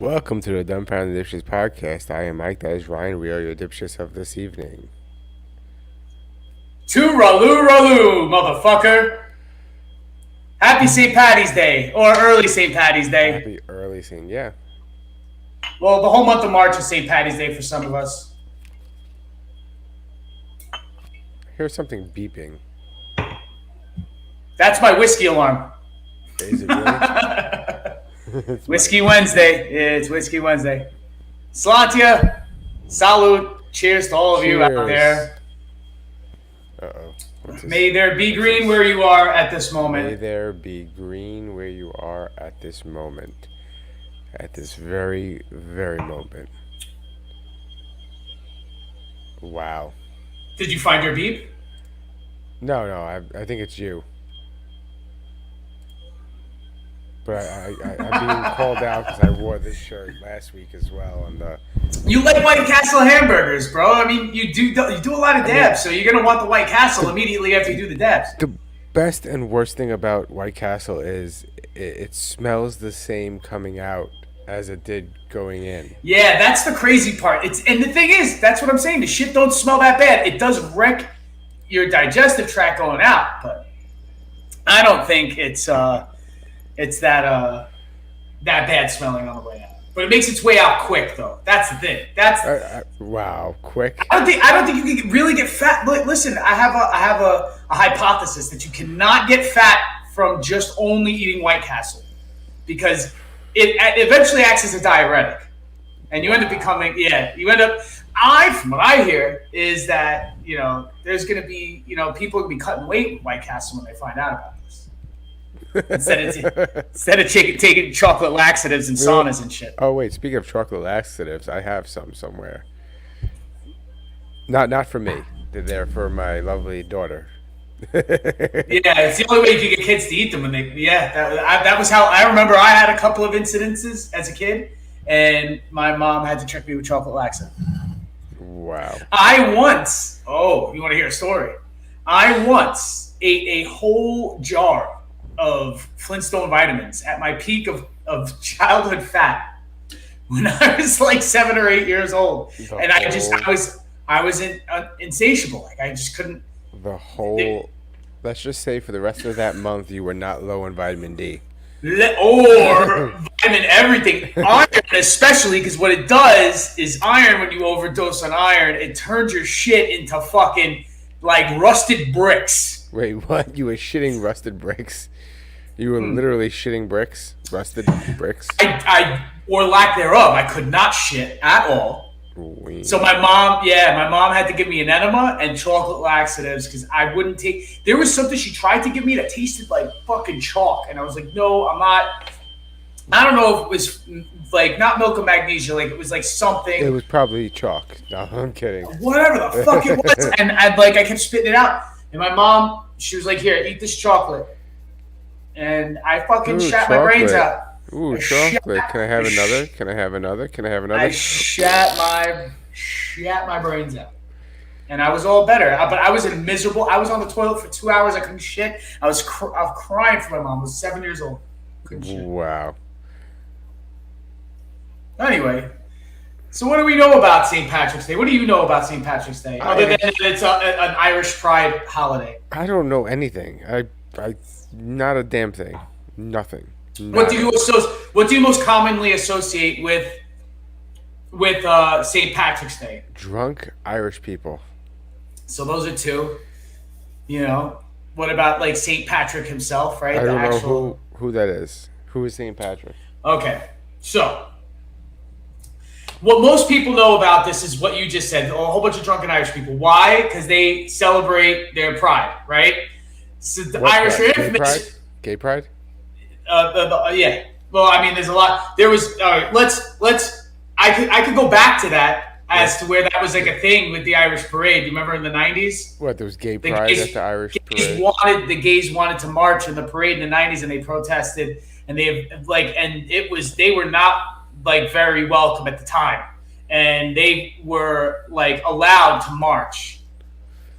Welcome to the Dumbfounded Dipshits podcast. I am Mike. That is Ryan. We are your dipshits of this evening. Tooraloo, motherfucker. Happy St. Patty's Day, or early St. Patty's Day. Happy early scene. Yeah. Well, the whole month of March is St. Patty's Day for some of us. I hear something beeping. That's my whiskey alarm. Is it really? Whiskey Wednesday. It's Whiskey Wednesday. Slantia, salute, cheers to all of you out there. Uh-oh. May there be green where you are at this May moment. there be green where you are at this moment. At this very, very moment. Wow. Did you find your beep? No, I think it's you. But I'm being called out because I wore this shirt last week as well. You like White Castle hamburgers, bro. I mean, you do a lot of dabs, so you're gonna want the White Castle immediately after you do the dabs. The best and worst thing about White Castle is it smells the same coming out as it did going in. Yeah, that's the crazy part. And the thing is, that's what I'm saying. The shit don't smell that bad. It does wreck your digestive tract going out, but I don't think it's that bad smelling on the way out. But it makes its way out quick, though. That's the thing. Wow, quick. I don't think you can really get fat. Listen, I have a hypothesis that you cannot get fat from just only eating White Castle, because it eventually acts as a diuretic, and you end up becoming from what I hear is that there's going to be people going to be cutting weight with White Castle when they find out about this. Instead of taking chocolate laxatives and saunas and shit. Oh wait, speaking of chocolate laxatives, I have some somewhere. Not for me. They're for my lovely daughter. Yeah, it's the only way you can get kids to eat them when they. Yeah, that was how I remember. I had a couple of incidences as a kid, and my mom had to trick me with chocolate laxative. Wow. I once. Oh, you want to hear a story? I once ate a whole jar of Flintstone vitamins at my peak of childhood fat when I was like 7 or 8 years old, and I was insatiable. Like I just couldn't. Let's just say for the rest of that month, you were not low in vitamin D. Or vitamin everything. Iron especially, because what it does is iron, when you overdose on iron, it turns your shit into fucking like rusted bricks. Wait, what? You were shitting rusted bricks? You were literally shitting bricks? Rusted bricks? I or lack thereof. I could not shit at all. Weird. So my mom had to give me an enema and chocolate laxatives because I wouldn't take. There was something she tried to give me that tasted like fucking chalk, and I was like, no, I'm not. I don't know if it was like not milk and magnesia, like it was like something. It was probably chalk. No, I'm kidding. Whatever the fuck it was, and I kept spitting it out. And my mom, she was like, "Here, eat this chocolate," and I fucking shat my brains out. Ooh, chocolate. Can I have another? Can I have another? Can I have another? I shat my brains out, and I was all better. But I was miserable. I was on the toilet for 2 hours. I couldn't shit. I was crying for my mom. I was 7 years old. Couldn't shit. Wow. Anyway, so what do we know about St. Patrick's Day? What do you know about St. Patrick's Day, other than it's an Irish pride holiday? I don't know anything. I not a damn thing. Nothing. What do you most commonly associate with St. Patrick's Day? Drunk Irish people. So those are two. What about like St. Patrick himself, right? I don't know who that is. Who is St. Patrick? Okay, so what most people know about this is what you just said. A whole bunch of drunken Irish people. Why? Because they celebrate their pride, right? So the Irish are infamous. Gay pride? Yeah. Well, I mean, there's a lot. There was. All right. Let's. I could go back to that as to where that was like a thing with the Irish parade. You remember in the 90s? What? There was gay pride at the Irish parade. The gays wanted to march in the parade in the 90s, and they protested, and they they were not like very welcome at the time, and they were like allowed to march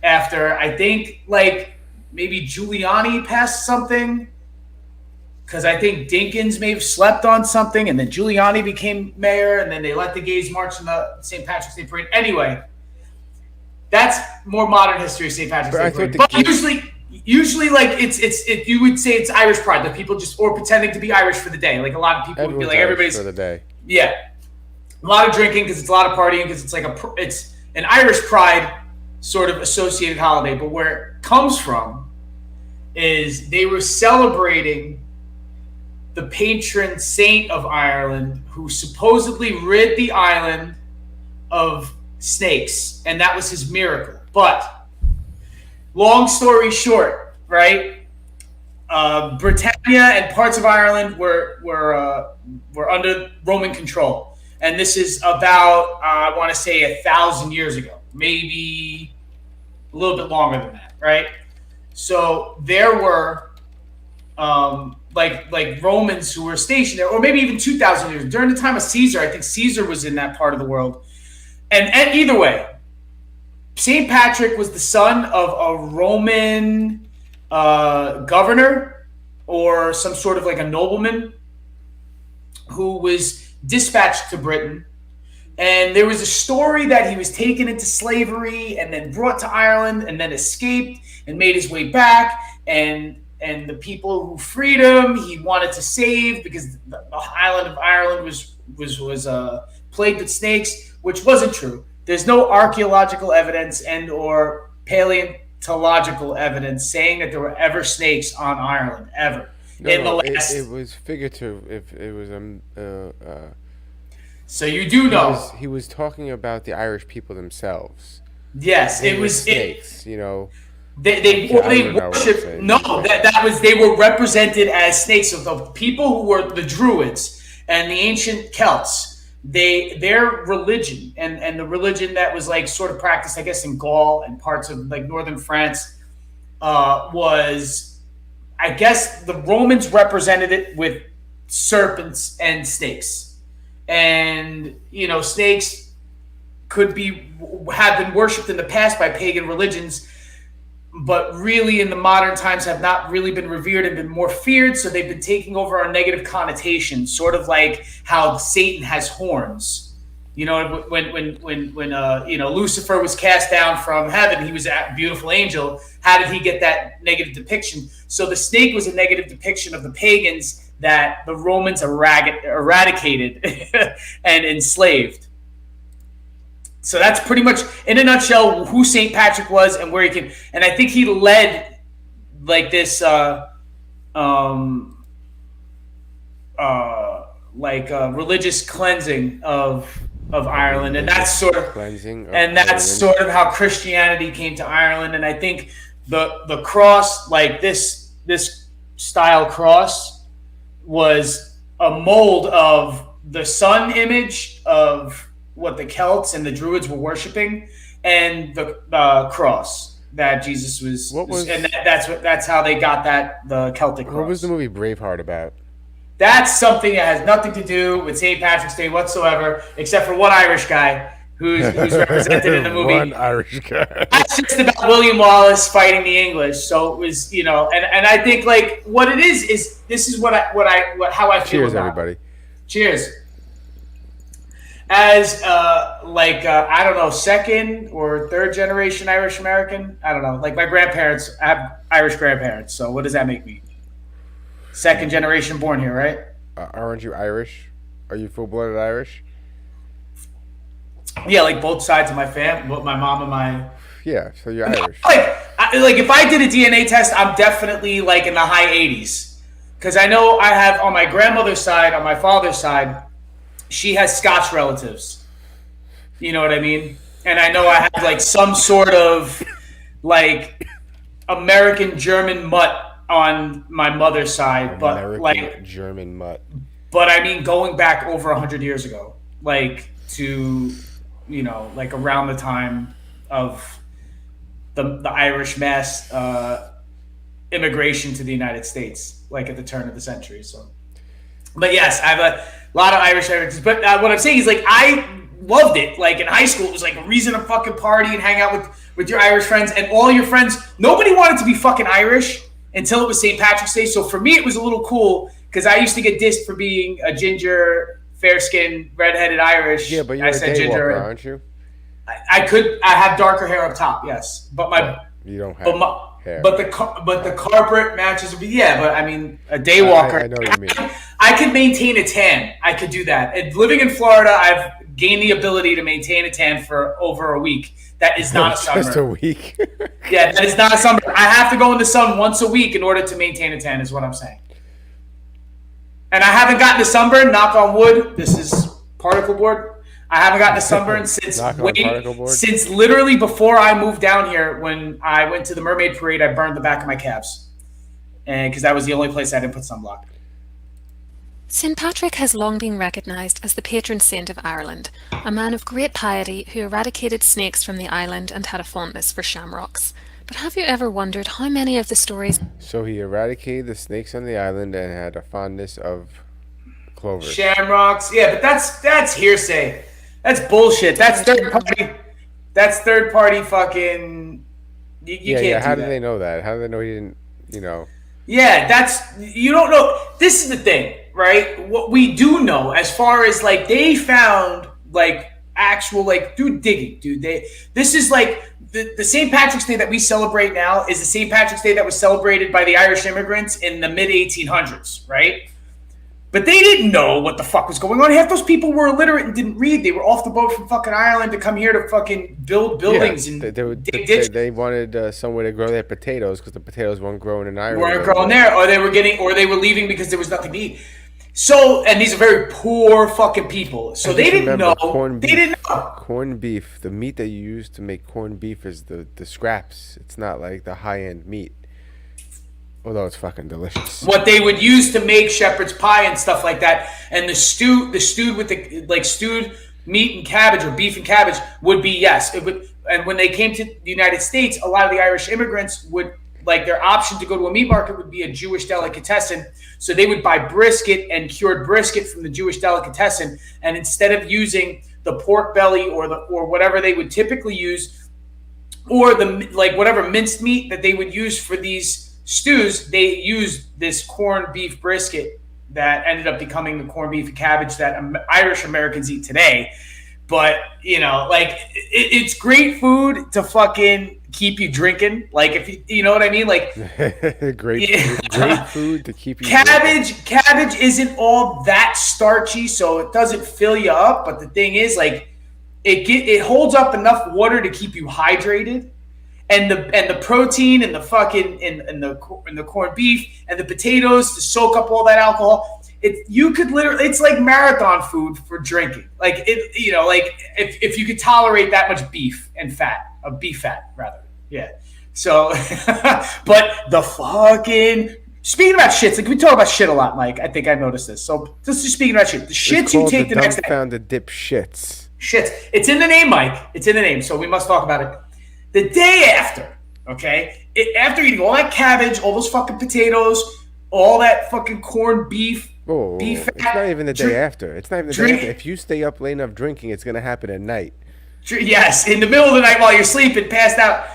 after I think like maybe Giuliani passed something. because I think Dinkins may have slept on something, and then Giuliani became mayor, and then they let the gays march in the St. Patrick's Day parade. Anyway, that's more modern history of St. Patrick's Day parade. But usually, like you would say it's Irish pride, that people just or pretending to be Irish for the day. Like a lot of people would be like, everybody's for the day. Yeah, a lot of drinking because it's a lot of partying because it's like it's an Irish pride sort of associated holiday. But where it comes from is they were celebrating the patron saint of Ireland, who supposedly rid the island of snakes, and that was his miracle. But long story short, right? Britannia and parts of Ireland were under Roman control, and this is about I want to say 1,000 years ago, maybe a little bit longer than that, right? So there were like Romans who were stationed there, or maybe even 2,000 years during the time of Caesar. I think Caesar was in that part of the world, and either way, St. Patrick was the son of a Roman governor or some sort of like a nobleman who was dispatched to Britain. And there was a story that he was taken into slavery and then brought to Ireland and then escaped and made his way back. And the people who freed him, he wanted to save because the island of Ireland was plagued with snakes, which wasn't true. There's no archaeological evidence and or paleontological evidence saying that there were ever snakes on Ireland ever. It was figurative. If it was so you do know he was talking about the Irish people themselves. Yes, it was snakes. You know, they worship. No, that was they were represented as snakes. So the people who were the Druids and the ancient Celts. Their religion and the religion that was like sort of practiced, I guess, in Gaul and parts of like northern France was, I guess, the Romans represented it with serpents and snakes, and you know, snakes have been worshipped in the past by pagan religions, but really in the modern times have not really been revered and been more feared. So they've been taking over our negative connotations, sort of like how Satan has horns. You know, when Lucifer was cast down from heaven, he was a beautiful angel. How did he get that negative depiction? So the snake was a negative depiction of the pagans that the Romans eradicated and enslaved. So that's pretty much, in a nutshell, who St. Patrick was and where he came. And I think he led like this, religious cleansing of Ireland, and that's sort of sort of how Christianity came to Ireland. And I think the cross, like this style cross, was a mold of the sun image of what the Celts and the Druids were worshiping, and the cross that Jesus was, and that's how they got the Celtic cross. What was the movie Braveheart about? That's something that has nothing to do with St. Patrick's Day whatsoever, except for one Irish guy who's represented in the movie. One Irish guy. That's just about William Wallace fighting the English. So it was, you know, and I think like what it is this is how I feel. Cheers, about everybody. It. Cheers. As I don't know, second or third generation Irish American. I don't know. Like my grandparents, I have Irish grandparents. So what does that make me? Second generation born here, right? Aren't you Irish? Are you full-blooded Irish? Yeah, like both sides of my family, both my mom and my. Yeah, so you're Irish. Like if I did a DNA test, I'm definitely like in the high 80s, because I know I have on my grandmother's side, on my father's side. She has Scotch relatives. You know what I mean? And I know I have like some sort of like American German mutt on my mother's side, German mutt. But I mean, going back over 100 years ago, like to, you know, like around the time of the Irish mass immigration to the United States, like at the turn of the century. So, but yes, I have a lot of Irish heritage. But what I'm saying is, like, I loved it. Like in high school, it was like a reason to fucking party and hang out with your Irish friends and all your friends. Nobody wanted to be fucking Irish until it was St. Patrick's Day. So for me, it was a little cool because I used to get dissed for being a ginger, fair-skinned, redheaded Irish. Yeah, but I you're a said ginger. daywalker, aren't you? I have darker hair up top, yes, but But you don't but have my, hair. but the carpet matches. Yeah, but I mean, a day I walker. know what you mean. I could maintain a tan. I could do that. And living in Florida, I've gained the ability to maintain a tan for over a week. That is not a sunburn. Just a week. Yeah, that is not a sunburn. I have to go in the sun once a week in order to maintain a tan, is what I'm saying. And I haven't gotten a sunburn, knock on wood. This is particle board. I haven't gotten a sunburn since literally before I moved down here. When I went to the Mermaid Parade, I burned the back of my calves. And because that was the only place I didn't put sunblock. St. Patrick has long been recognised as the patron saint of Ireland, a man of great piety who eradicated snakes from the island and had a fondness for shamrocks. But have you ever wondered how many of the stories... So he eradicated the snakes on the island and had a fondness of clovers. Shamrocks, yeah, but that's hearsay. That's bullshit. That's third party. That's third party fucking... You can't do that. How do they know that? How do they know he didn't, Yeah, that's... You don't know. This is the thing, right? What we do know, as far as, like, they found, like, actual, like, digging, dude. This is, like... The St. Patrick's Day that we celebrate now is the St. Patrick's Day that was celebrated by the Irish immigrants in the mid-1800s, right? But they didn't know what the fuck was going on. Half those people were illiterate and didn't read. They were off the boat from fucking Ireland to come here to fucking build buildings. Yeah, and they wanted somewhere to grow their potatoes because the potatoes weren't growing in Ireland. Weren't growing there, or they were leaving because there was nothing to eat. So, and these are very poor fucking people. So they didn't know. They didn't know. Corned beef, the meat that you use to make corned beef is the scraps. It's not like the high-end meat. Although it's fucking delicious. What they would use to make shepherd's pie and stuff like that, and the stewed with the like stewed meat and cabbage or beef and cabbage would be yes. It would, and when they came to the United States, a lot of the Irish immigrants would like their option to go to a meat market would be a Jewish delicatessen. So they would buy brisket and cured brisket from the Jewish delicatessen, and instead of using the pork belly or whatever they would typically use, or the like whatever minced meat that they would use for these stews, they used this corned beef brisket that ended up becoming the corned beef and cabbage that Irish Americans eat today. But, like, it's great food to fucking keep you drinking. Like, if you know what I mean? Like, great food to keep you drinking. Cabbage isn't all that starchy, so it doesn't fill you up. But the thing is, like, it holds up enough water to keep you hydrated. And the protein and the fucking and the corned beef and the potatoes to soak up all that alcohol. It's like marathon food for drinking. Like if you could tolerate that much beef and fat, beef fat rather. Yeah. So, but the fucking speaking about shits, like we talk about shit a lot, Mike. I think I noticed this. So just speaking about shit, the shits you take the next day. Dumbfounded dipshits. Shits. It's in the name, Mike. It's in the name. So we must talk about it. The day after, okay, after eating all that cabbage, all those fucking potatoes, all that fucking corned beef, beef fat. It's not even the day after. It's not even the day after. If you stay up late enough drinking, it's going to happen at night. Yes, in the middle of the night while you're sleeping, passed out.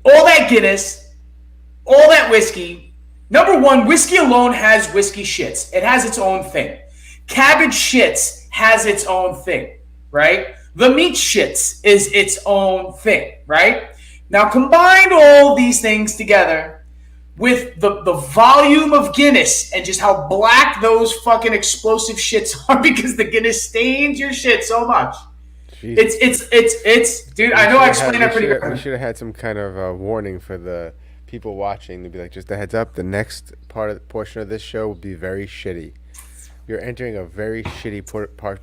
All that Guinness, all that whiskey. Number one, whiskey alone has whiskey shits. It has its own thing. Cabbage shits has its own thing, right? The meat shits is its own thing, right? Now combine all these things together with the volume of Guinness and just how black those fucking explosive shits are because the Guinness stains your shit so much. Jesus. It's dude, I know I explained that pretty well. We should have had some kind of warning for the people watching to be like, just a heads up, the next portion of this show will be very shitty. You're entering a very shitty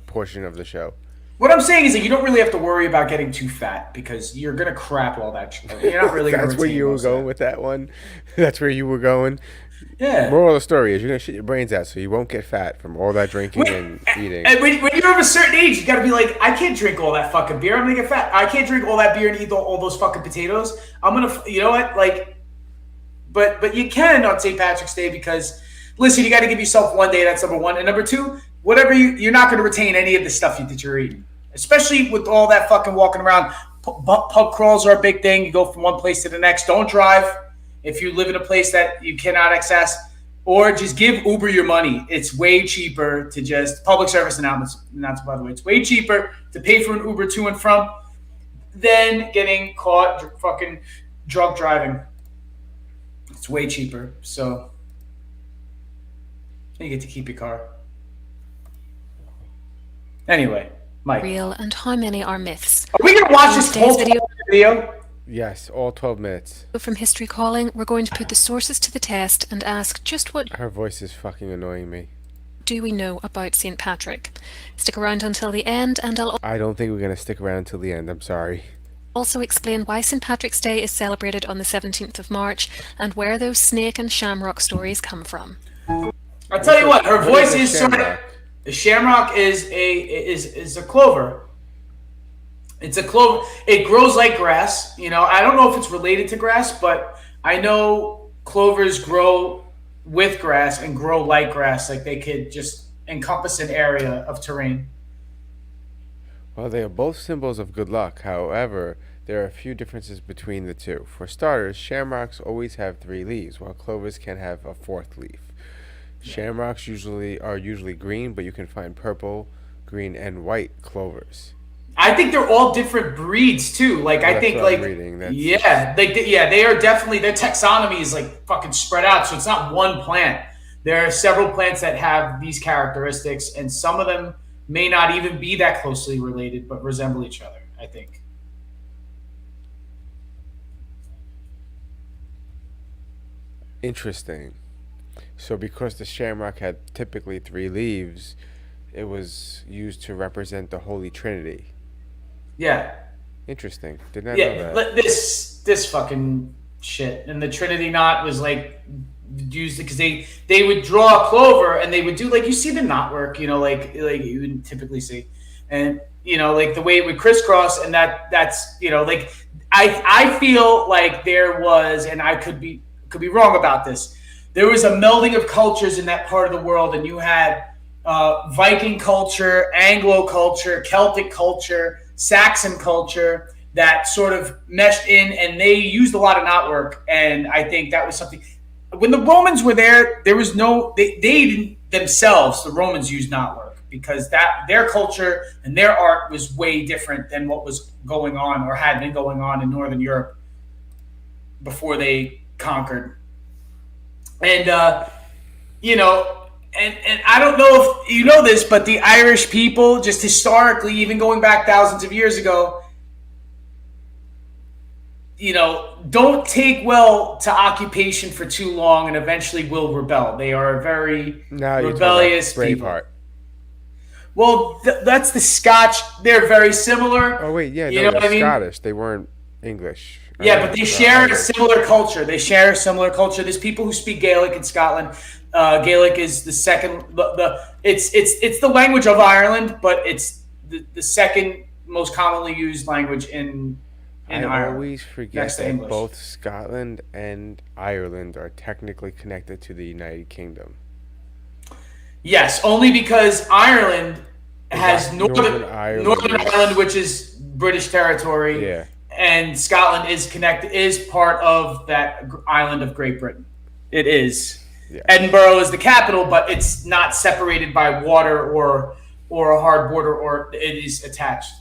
portion of the show. What I'm saying is that you don't really have to worry about getting too fat because you're gonna crap all that shit. You're not really. That's where you were going with that one. That's where you were going. Yeah. Moral of the story is you're gonna shit your brains out so you won't get fat from all that drinking and eating. And when you're of a certain age, you gotta be like, I can't drink all that fucking beer. I'm gonna get fat. I can't drink all that beer and eat all those fucking potatoes. I'm gonna, you know what, like. But you can on St. Patrick's Day because, listen, you got to give yourself one day. That's number one. And number two, whatever you're not going to retain any of the stuff that you're eating, especially with all that fucking walking around. Pub crawls are a big thing. You go from one place to the next. Don't drive if you live in a place that you cannot access. Or just give Uber your money. It's way cheaper to just public service announcement, by the way. It's way cheaper to pay for an Uber to and from than getting caught fucking drunk driving. It's way cheaper. So you get to keep your car. Anyway, Mike. Real and how many are myths? Are we gonna watch this whole video? Yes, all 12 minutes. From History Calling, we're going to put the sources to the test and ask just what Her voice is fucking annoying me. do we know about St. Patrick? Stick around until the end and I don't think we're going to stick around until the end, I'm sorry. also explain why St. Patrick's Day is celebrated on the 17th of March and where those snake and shamrock stories come from. I'll tell you what, her voice is sort of... The shamrock is a clover. It's a clover. It grows like grass. You know, I don't know if it's related to grass, but I know clovers grow with grass and grow like grass. Like they could just encompass an area of terrain. Well, they are both symbols of good luck. However, there are a few differences between the two. For starters, shamrocks always have 3 leaves, while clovers can have a 4th leaf. Shamrocks are usually green, but you can find purple, green, and white clovers. I think they're all different breeds too. Like I think, like they are definitely, their taxonomy is like fucking spread out. So it's not one plant. There are several plants that have these characteristics, and some of them may not even be that closely related, but resemble each other, I think. Interesting. So because the shamrock had typically 3 leaves, it was used to represent the Holy Trinity. Yeah. Interesting. Did not know that. This fucking shit. And the Trinity knot was like used because they would draw a clover and they would do like you see the knot work, you know, like you would typically see. And you know, like the way it would crisscross, and that's you know, like I feel like there was, and I could be wrong about this. There was a melding of cultures in that part of the world, and you had Viking culture, Anglo culture, Celtic culture, Saxon culture that sort of meshed in, and they used a lot of knotwork. And I think that was something. When the Romans were there, there was no they didn't themselves. The Romans used knotwork because that their culture and their art was way different than what was going on or had been going on in Northern Europe before they conquered. And you know. And I don't know if you know this, but the Irish people, just historically, even going back thousands of years ago, you know, don't take well to occupation for too long and eventually will rebel. They are very rebellious people. Well, that's the Scotch. They're very similar. Oh, wait, yeah, no, they're Scottish. They weren't English. Yeah, but they share a similar culture. There's people who speak Gaelic in Scotland. Gaelic is the second. It's the language of Ireland, but it's the second most commonly used language in Ireland. I always forget that both Scotland and Ireland are technically connected to the United Kingdom. Yes, only because Ireland has Northern Ireland, which is British territory. Yeah. And Scotland is part of that island of Great Britain. It is. Yeah. Edinburgh is the capital, but it's not separated by water or a hard border, or it is attached.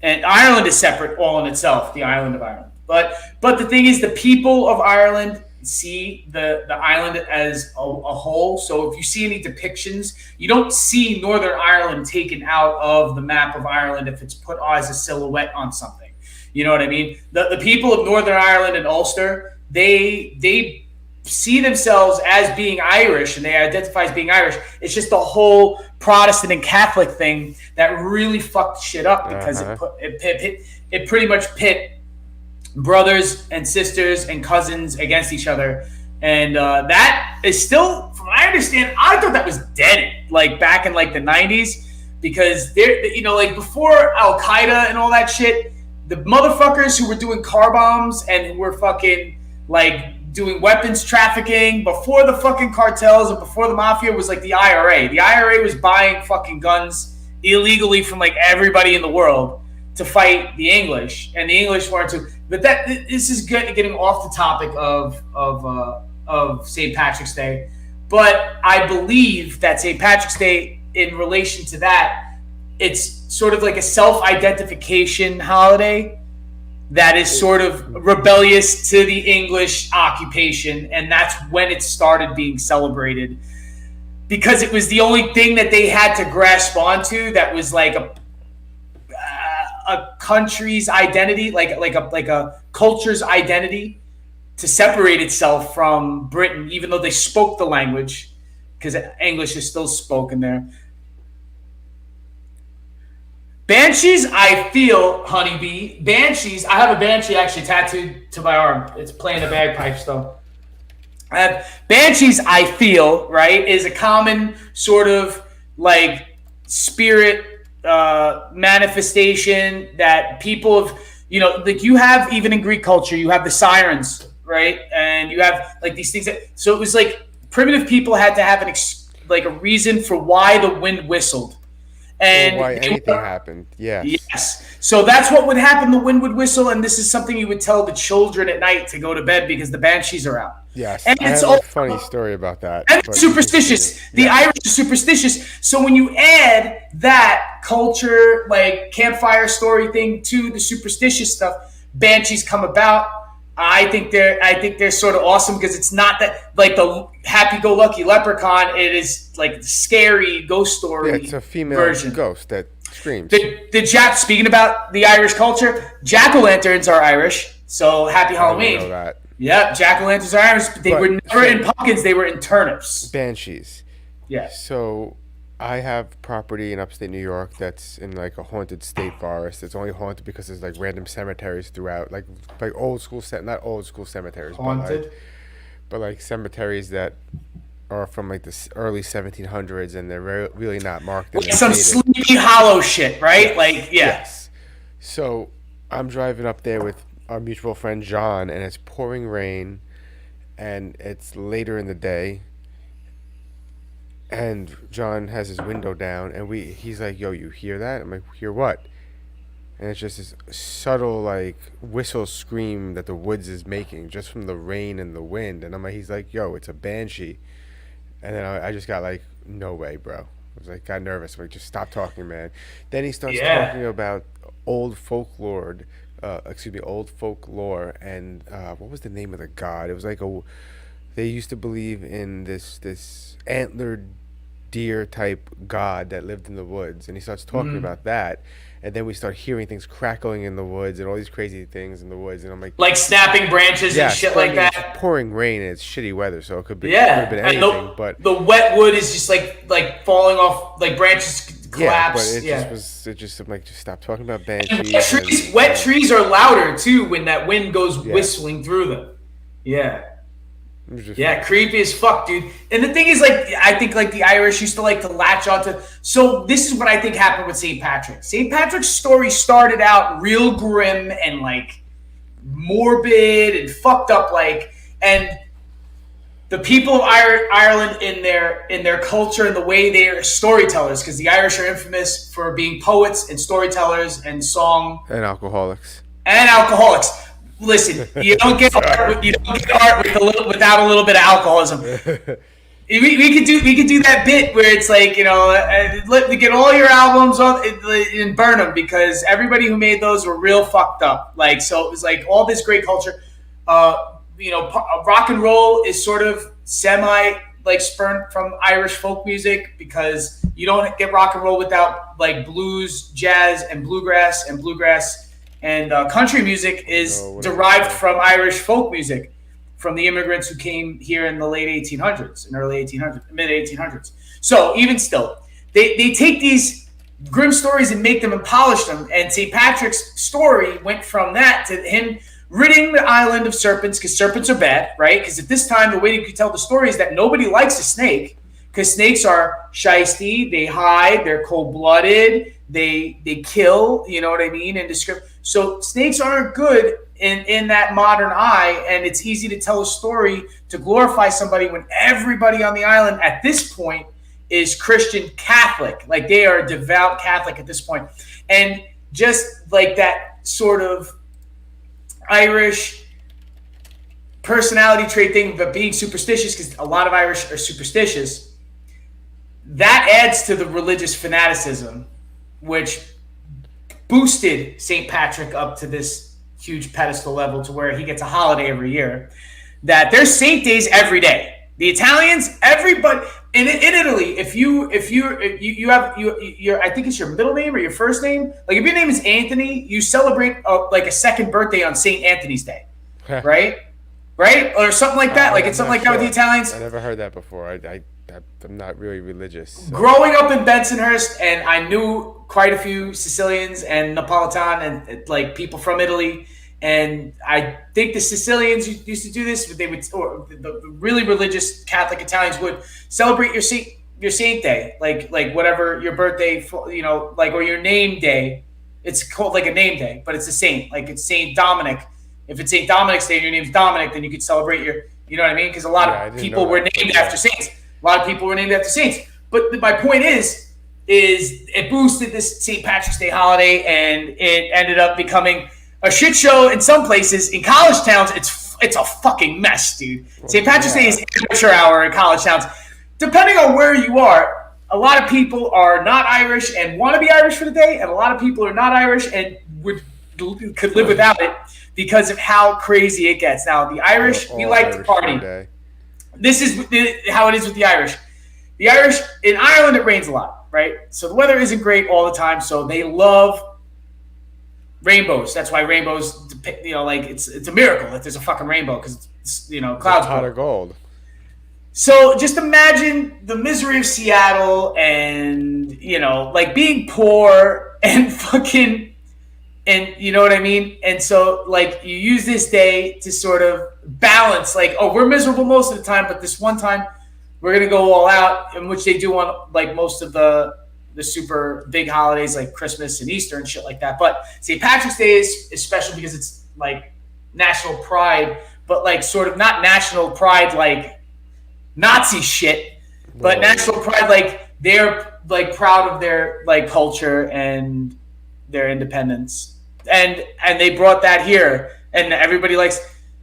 And Ireland is separate all in itself, the island of Ireland. But the thing is, the people of Ireland see the island as a whole. So if you see any depictions, you don't see Northern Ireland taken out of the map of Ireland if it's put as a silhouette on something. You know what I mean? The people of Northern Ireland and Ulster, they see themselves as being Irish, and they identify as being Irish. It's just the whole Protestant and Catholic thing that really fucked shit up because it pretty much pit brothers and sisters and cousins against each other. And that is still, from what I understand, I thought that was dead, like back in like the 90s, because they're, you know, like before Al Qaeda and all that shit, the motherfuckers who were doing car bombs and who were fucking like doing weapons trafficking before the fucking cartels and before the mafia was like the IRA. The IRA was buying fucking guns illegally from like everybody in the world to fight the English, and the English weren't too. But this is getting off the topic of of St. Patrick's Day. But I believe that St. Patrick's Day, in relation to that, it's sort of like a self-identification holiday that is sort of rebellious to the English occupation, and that's when it started being celebrated, because it was the only thing that they had to grasp onto that was like a country's identity, like a culture's identity, to separate itself from Britain, even though they spoke the language, because English is still spoken there. Banshees, I feel, honeybee. Banshees, I have a banshee actually tattooed to my arm. It's playing the bagpipes, though. Banshees, I feel, right, is a common sort of like spirit manifestation that people have, like you have, even in Greek culture, you have the sirens, right? And you have like these things so it was like primitive people had to have a reason for why the wind whistled. And why anything happened. Yes. So that's what would happen. The wind would whistle, and this is something you would tell the children at night to go to bed because the banshees are out. Yes. And I it's have a funny story about that. And it's superstitious. The Irish are superstitious. So when you add that culture, like campfire story thing, to the superstitious stuff, banshees come about. I think they're sort of awesome because it's not that like the happy-go-lucky leprechaun. It is like the scary ghost story. Yeah, it's a female version. ghost that screams. Speaking about the Irish culture, jack-o'-lanterns are Irish. So happy Halloween. I know that. Yeah, jack-o'-lanterns are Irish, but they were never in pumpkins. They were in turnips. Banshees. Yeah. So I have property in upstate New York that's in like a haunted state forest. It's only haunted because there's like random cemeteries throughout, like old school not old school cemeteries, haunted, but like cemeteries that are from like the early 1700s, and they're really not marked. Like some Sleepy Hollow shit, right? Like Yes. So I'm driving up there with our mutual friend John, and it's pouring rain, and it's later in the day. And John has his window down, and he's like, "Yo, you hear that?" I'm like, "Hear what?" And it's just this subtle like whistle scream that the woods is making just from the rain and the wind. And he's like, "Yo, it's a banshee." And then I just got like, "No way, bro." I was like, got nervous. I'm like, just stop talking, man. Then he starts talking about old folklore, and what was the name of the god? It was like they used to believe in this antlered deer type god that lived in the woods, and he starts talking about that, and then we start hearing things crackling in the woods and all these crazy things in the woods, and I'm like snapping branches and shit like that. It's pouring rain and it's shitty weather, so it could be could have been anything. But the wet wood is just like falling off, like branches collapse. Yeah, but I'm like, just stop talking about banshees. Wet trees are louder too when that wind goes whistling through them. Yeah. Yeah, creepy as fuck, dude. And the thing is, like, I think like the Irish used to like to latch onto. So this is what I think happened with St. Patrick. St. Patrick's story started out real grim and like morbid and fucked up, like, and the people of Ireland in their culture and the way they are storytellers, because the Irish are infamous for being poets and storytellers and song and alcoholics. Listen, you don't get art without a little bit of alcoholism. We could do that bit where it's like, get all your albums on and burn them, because everybody who made those were real fucked up. Like, so it was like all this great culture. Rock and roll is sort of semi like spurned from Irish folk music, because you don't get rock and roll without like blues, jazz, and bluegrass. And country music is derived from Irish folk music, from the immigrants who came here in the late 1800s and early 1800s, mid 1800s. So even still, they take these grim stories and make them and polish them. And St. Patrick's story went from that to him ridding the island of serpents, because serpents are bad, right? Because at this time, the way you could tell the story is that nobody likes a snake, because snakes are shisty, they hide, they're cold-blooded, they kill, you know what I mean? And so snakes aren't good in that modern eye, and it's easy to tell a story to glorify somebody when everybody on the island at this point is Christian Catholic. Like, they are devout Catholic at this point. And just like that sort of Irish personality trait thing, but being superstitious, because a lot of Irish are superstitious, that adds to the religious fanaticism, which boosted St. Patrick up to this huge pedestal level to where he gets a holiday every year. That there's saint days every day. The Italians, everybody in Italy, if you have your I think it's your middle name or your first name. Like if your name is Anthony, you celebrate like a second birthday on St. Anthony's Day, right? Right, or something like that. Like it's something like that with the Italians. I never heard that before. I'm not really religious. So. Growing up in Bensonhurst, and I knew quite a few Sicilians and Napolitan and like people from Italy. And I think the Sicilians used to do this, but they would, or the really religious Catholic Italians would celebrate your saint day, like whatever your birthday, like or your name day. It's called like a name day, but it's a saint, like it's Saint Dominic. If it's Saint Dominic's day and your name's Dominic, then you could celebrate you know what I mean? Because a lot of people were named after saints. A lot of people were named after saints. But my point is it boosted this St. Patrick's Day holiday, and it ended up becoming a shit show in some places. In college towns, it's a fucking mess, dude. St. Patrick's Day is amateur hour in college towns. Depending on where you are, a lot of people are not Irish and want to be Irish for the day, and a lot of people are not Irish and could live without it because of how crazy it gets. Now, the Irish, we like to party. This is how it is with the Irish. The Irish, in Ireland, it rains a lot, right? So the weather isn't great all the time, so they love rainbows. That's why rainbows, like it's a miracle that there's a fucking rainbow, because it's clouds. Pot of gold. So just imagine the misery of Seattle, and like being poor and fucking, and you know what I mean. And so like you use this day to sort of balance, like, oh, we're miserable most of the time, but this one time we're gonna go all out, in which they do on like most of the super big holidays like Christmas and Easter and shit like that. But St. Patrick's Day is special because it's like national pride, but like sort of not national pride like Nazi shit, but national pride like they're like proud of their like culture and their independence. And they brought that here, and everybody likes,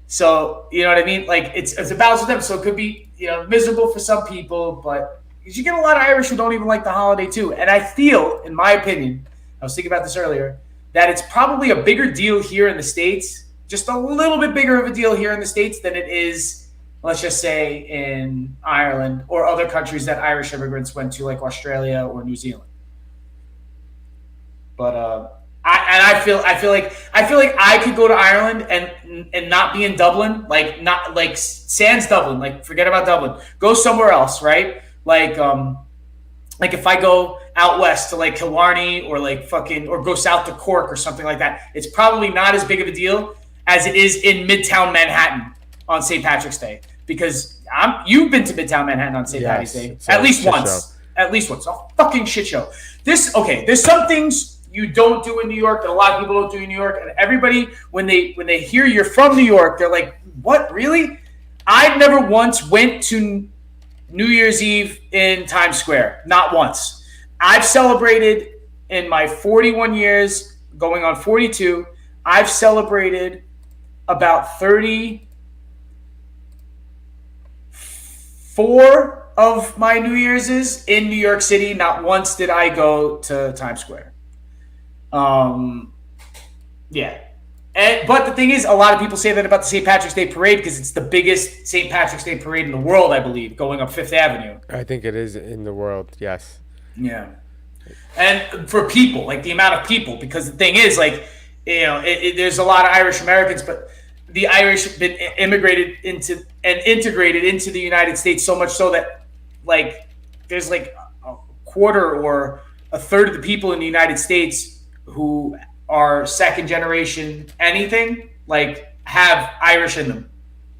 so you know what I mean? Like it's a balance with them. So it could be, miserable for some people, but because you get a lot of Irish who don't even like the holiday too. And I feel, in my opinion, I was thinking about this earlier, that it's probably a bigger deal here in the States, just a little bit bigger of a deal here in the States than it is, let's just say, in Ireland or other countries that Irish immigrants went to, like Australia or New Zealand. But I feel like I could go to Ireland and not be in Dublin, like not like sans Dublin, like forget about Dublin, go somewhere else, right? Like if I go out west to like Killarney or like or go south to Cork or something like that, it's probably not as big of a deal as it is in Midtown Manhattan on St. Patrick's Day, because you've been to Midtown Manhattan on St. Patty's Day at least once. At least once. A fucking shit show. There's some things you don't do in New York that a lot of people don't do in New York, and everybody when they hear you're from New York, they're like, "What, really?" I never once went to New Year's Eve in Times Square. Not once. I've celebrated in my 41 years, going on 42, I've celebrated about 34 of my New Year's is in New York City. Not once did I go to Times Square. Yeah. But the thing is, a lot of people say that about the St. Patrick's Day Parade because it's the biggest St. Patrick's Day Parade in the world, I believe, going up Fifth Avenue. I think it is in the world, yes. Yeah. And for people, like the amount of people, because the thing is, like, there's a lot of Irish Americans, but the Irish have been immigrated into and integrated into the United States so much so that, like, there's like a quarter or a third of the people in the United States who are second generation anything, like, have Irish in them.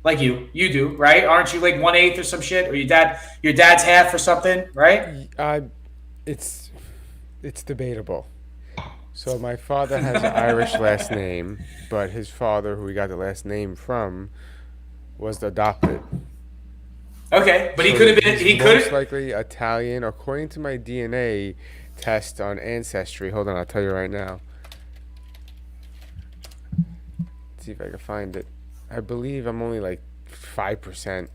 Like you do, right? Aren't you like 1/8 or some shit? Or your dad's half or something, right? It's debatable. So my father has an Irish last name, but his father, who he got the last name from, was adopted. Okay, but so he could have been. He could most likely Italian, according to my DNA test on Ancestry. Hold on, I'll tell you right now. Let's see if I can find it. I believe I'm only like 5%.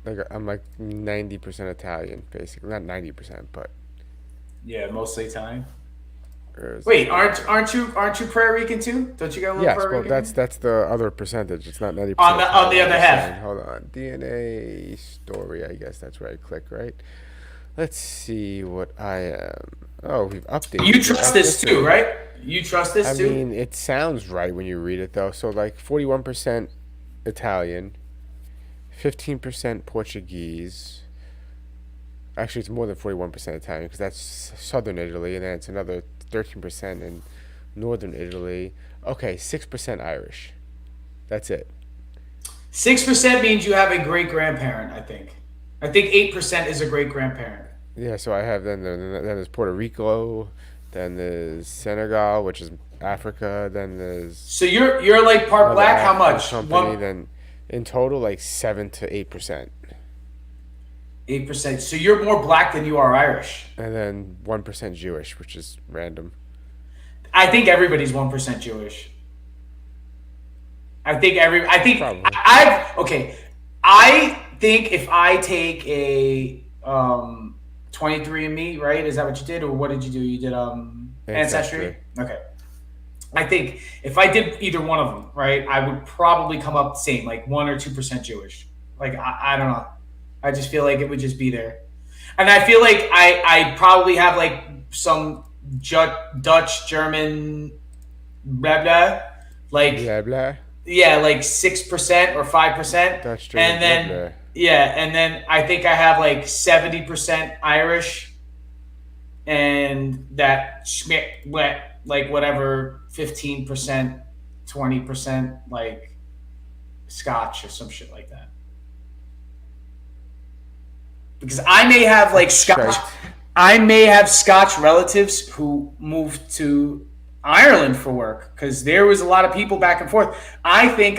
Like I'm like 90% Italian, basically. Not 90%, but Yeah, mostly Italian. there's Wait, like aren't you Puerto Rican too? Don't you got a little yes, Puerto well Rican? In that's the other percentage. It's not 90% on the Italian. I'm other just saying. half. Hold on, DNA story. I guess that's where I click, right? Let's see what I am. Oh, we've updated You your trust this too, ethnicity. right? You trust I this too? mean, it sounds right when you read it though. So like 41% Italian, 15% Portuguese. Actually, it's more than 41% Italian because that's southern Italy, and then it's another 13% in northern Italy. Okay, 6% Irish. That's it. 6% means you have a great grandparent. I think 8% is a great grandparent. Yeah, so I have then there's Puerto Rico, then there's Senegal, which is Africa, then there's So you're like part another black. How African much? company, then in total like 7 to 8%, 8%. So you're more black than you are Irish. and then 1% Jewish, which is random. I think everybody's 1% Jewish. I think every. I think Probably I've okay. I think if I take a 23andMe, right? Is that what you did, or what did you do? You did Ancestry. ancestry. Okay. I think if I did either one of them, right, I would probably come up the same, like 1 or 2% Jewish. Like I don't know. I just feel like it would just be there, and I feel like I probably have like some Dutch, German, blah blah, like Blah blah. yeah, like 6% or 5%, Dutch German. and Blah then blah. yeah, and then I think I have like 70% Irish, and that schmick wet like whatever 15%, 20% like Scotch or some shit like that. Because I may have like Scotch, Shite. I may have Scotch relatives who moved to Ireland for work because there was a lot of people back and forth. I think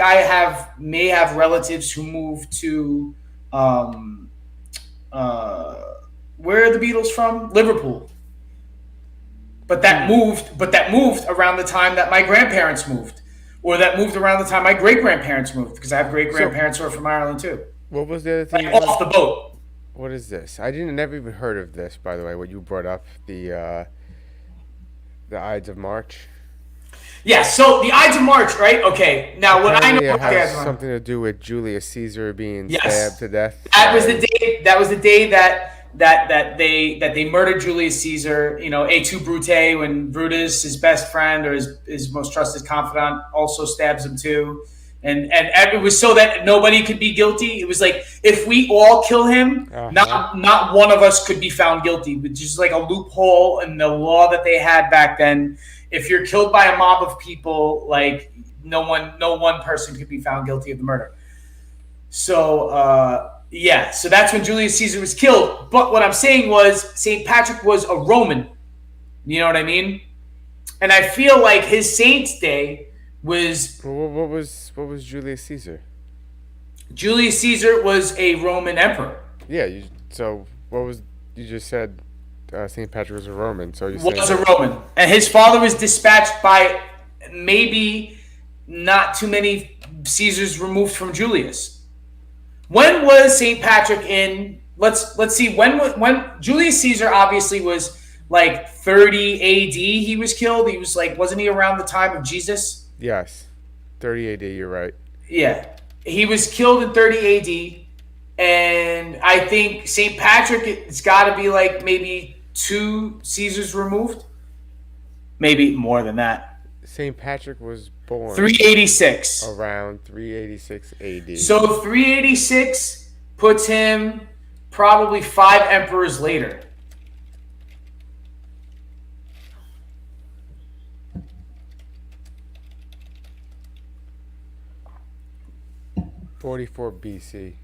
may have relatives who moved to um, uh, where are the Beatles from? Liverpool. But that moved around the time that my grandparents moved, or that moved around the time my great grandparents moved because I have great So grandparents who are from Ireland too, what was the other thing like you off wanted? the boat. What is this? I didn't never even heard of this, by the way. What you brought up the Ides of March. Yeah. So the Ides of March, right? Okay. Now what I know Apparently, it about the has Ides of March. something to do with Julius Caesar being stabbed Yes, to death that was the by. day. That was the day that they murdered Julius Caesar. You know, Et tu, Brute, when Brutus, his best friend or his most trusted confidant, also stabs him too. And it was so that nobody could be guilty. It was like if we all kill him, Uh huh. not one of us could be found guilty, which is like a loophole in the law that they had back then. If you're killed by a mob of people, like no one person could be found guilty of the murder. So yeah, so that's when Julius Caesar was killed. But what I'm saying was Saint Patrick was a Roman. You know what I mean? And I feel like his saint's day was Well, what was Julius Caesar? Julius Caesar was a Roman emperor. Yeah. So what was you just said? Saint Patrick was a Roman. So you're saying Was a that Roman, and his father was dispatched by maybe not too many Caesars removed from Julius. When was Saint Patrick in? Let's see. When Julius Caesar obviously was like 30 A.D. He was killed. He was like, wasn't he around the time of Jesus? yes, 30 A.D. You're right. Yeah, he was killed in 30 A.D. And I think Saint Patrick, it's got to be like maybe two Caesars removed, maybe more than that. Saint Patrick was born 386. around 386 A.D. So 386 puts him probably 5 emperors later. 44 B.C.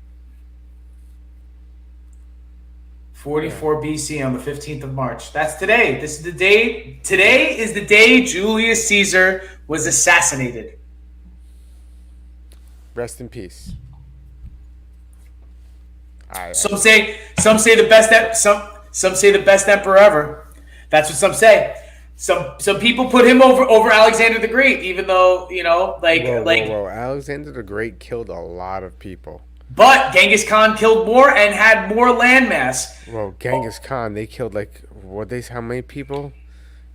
44 BC on the 15th of March. That's today. This is the day. Today is the day Julius Caesar was assassinated. Rest in peace. I Some say the best some say the best emperor ever. That's what some say. Some people put him over Alexander the Great, even though Whoa. Alexander the Great killed a lot of people. But Genghis Khan killed more and had more landmass. Well, Genghis Khan, they killed how many people?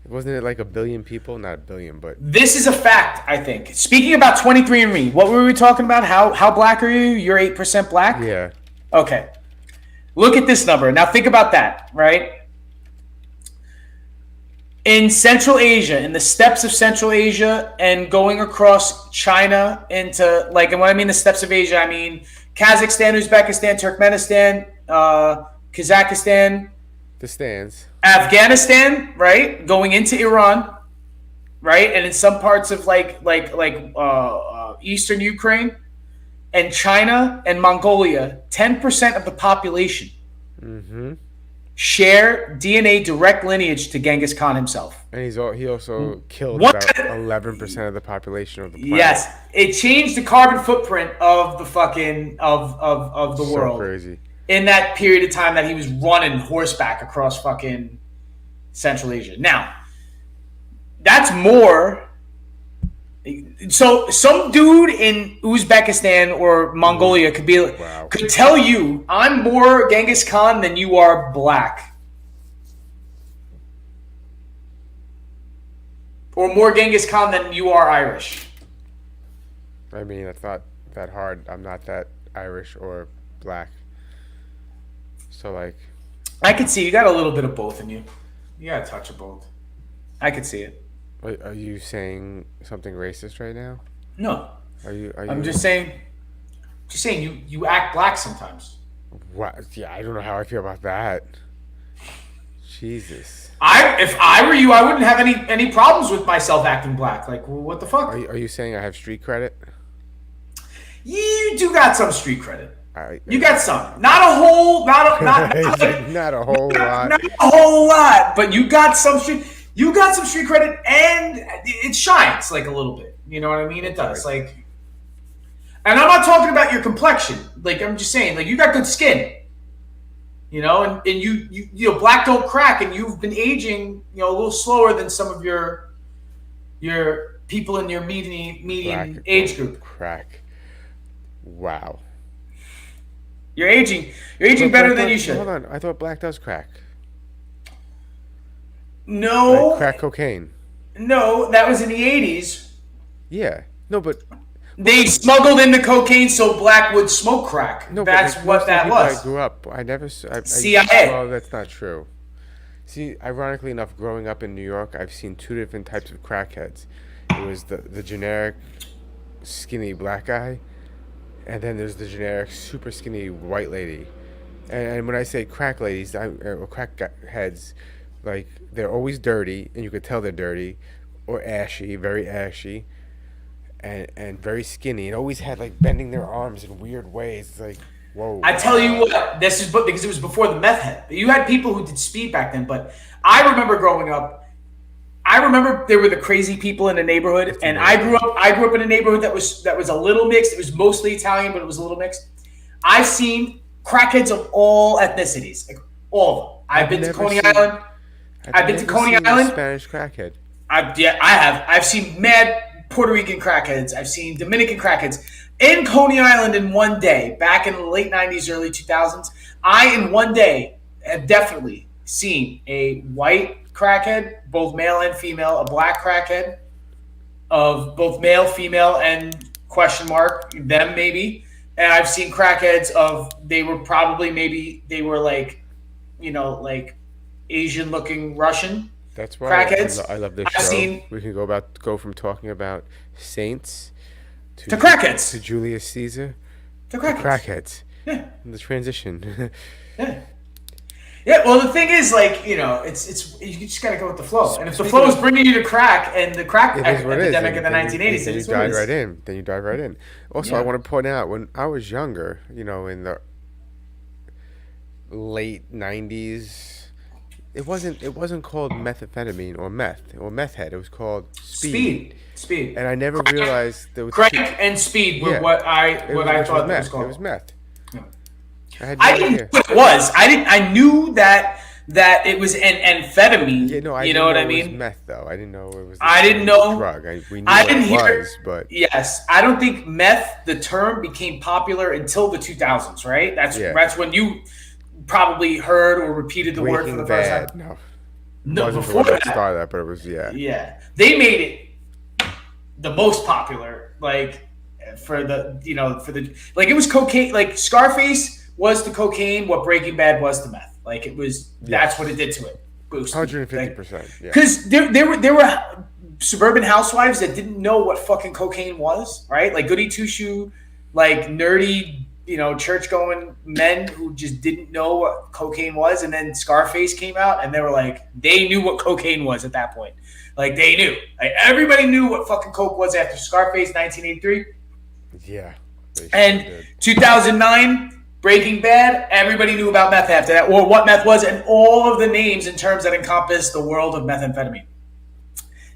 Wasn't it like 1 billion people? Not 1 billion, but This is a fact, I think. Speaking about 23andMe, what were we talking about? How black are you? You're 8% black? yeah. Okay. Look at this number. Now think about that, right? In Central Asia, in the steppes of Central Asia and going across China into, and when I mean the steppes of Asia, I mean Kazakhstan, Uzbekistan, Turkmenistan, Kazakhstan, The stands. Afghanistan, right? Going into Iran, right? And in some parts of Eastern Ukraine and China and Mongolia, 10% of the population share DNA direct lineage to Genghis Khan himself. And he also killed What? about 11% of the population of the planet. Yes, it changed the carbon footprint of the fucking of the world. So crazy. In that period of time that he was running horseback across fucking Central Asia. Now, that's more. So some dude in Uzbekistan or Mongolia could tell you, I'm more Genghis Khan than you are black. Or more Genghis Khan than you are Irish. I mean, it's not that hard. I'm not that Irish or black. So, I could see you got a little bit of both in you. You got a touch of both. I could see it. Are you saying something racist right now? No. Are you? I'm just saying you act black sometimes. What? Yeah, I don't know how I feel about that. Jesus. If I were you, I wouldn't have any problems with myself acting black. Like, what the fuck? Are you saying I have street credit? You do got some street credit. You got some. Not a whole not a whole lot. Not a whole lot, but you got some street. You got some street credit, and it shines a little bit. You know what I mean? It does. And I'm not talking about your complexion. I'm just saying, you got good skin. And you black don't crack, and you've been aging, a little slower than some of your people in your median age group. Crack. Wow. You're aging better than you should. Hold on, I thought black does crack. No. Crack cocaine. No, that was in the 80s. Yeah. No, but they smuggled in the cocaine so black would smoke crack. No, that's what that was. I grew up. I never. CIA. Well, that's not true. See, ironically enough, growing up in New York, I've seen two different types of crackheads. It was the generic skinny black guy, and then there's the generic super skinny white lady. And when I say crack ladies, or crack heads, they're always dirty, and you could tell they're dirty, or ashy, very ashy, and very skinny, and always had bending their arms in weird ways. It's whoa. I tell you what, this is because it was before the meth head. You had people who did speed back then, but I remember growing up. I remember there were the crazy people in the neighborhood, and I grew up in a neighborhood that was a little mixed. It was mostly Italian, but it was a little mixed. I've seen crackheads of all ethnicities, all of them. I've been to Coney Island. I've been to Coney Island. Spanish crackhead. I have. I've seen mad Puerto Rican crackheads. I've seen Dominican crackheads. In Coney Island in one day, back in the late 90s, early 2000s, I in one day have definitely seen a white crackhead, both male and female, a black crackhead of both male, female, and question mark, them maybe. And I've seen crackheads they were Asian looking Russian. That's why crackheads. I love this show. We can go from talking about saints to crackheads, to Julius Caesar to crackheads. Yeah. The transition. Yeah. Yeah, well, the thing is, it's you just gotta go with the flow, and if the flow is bringing you to crack and the crack epidemic in the 1980s, then you dive right in. Also, I want to point out when I was younger, in the late 90s, it wasn't called methamphetamine or meth head. It was called speed. Speed. And I never realized there was crack and speed were what I thought it was called. It was meth. Yeah. I didn't know what it was. I knew that that it was an amphetamine. Yeah, no, I You know didn't what know I it was mean? meth though. I didn't know it was the I didn't same know. drug. We knew I what didn't it hear. was, but Yes, I don't think meth, the term, became popular until the 2000s. Right? yeah, That's when you probably heard or repeated the word for Breaking the first time. Bad. No, No, wasn't the before one that that, started that, but it was yeah. yeah, they made it the most popular. Like for the like it was cocaine. Like Scarface was the cocaine, what Breaking Bad was to meth. Like it was. That's what it did to it. Boosted. 150%. Yeah. Because there were suburban housewives that didn't know what fucking cocaine was, right? Like goody two shoe, like nerdy, church going men who just didn't know what cocaine was. And then Scarface came out, and they were like, they knew what cocaine was at that point. Like they knew. Like everybody knew what fucking coke was after Scarface, 1983. Yeah. And 2009, Breaking Bad, everybody knew about meth after that, or what meth was, and all of the names and terms that encompass the world of methamphetamine.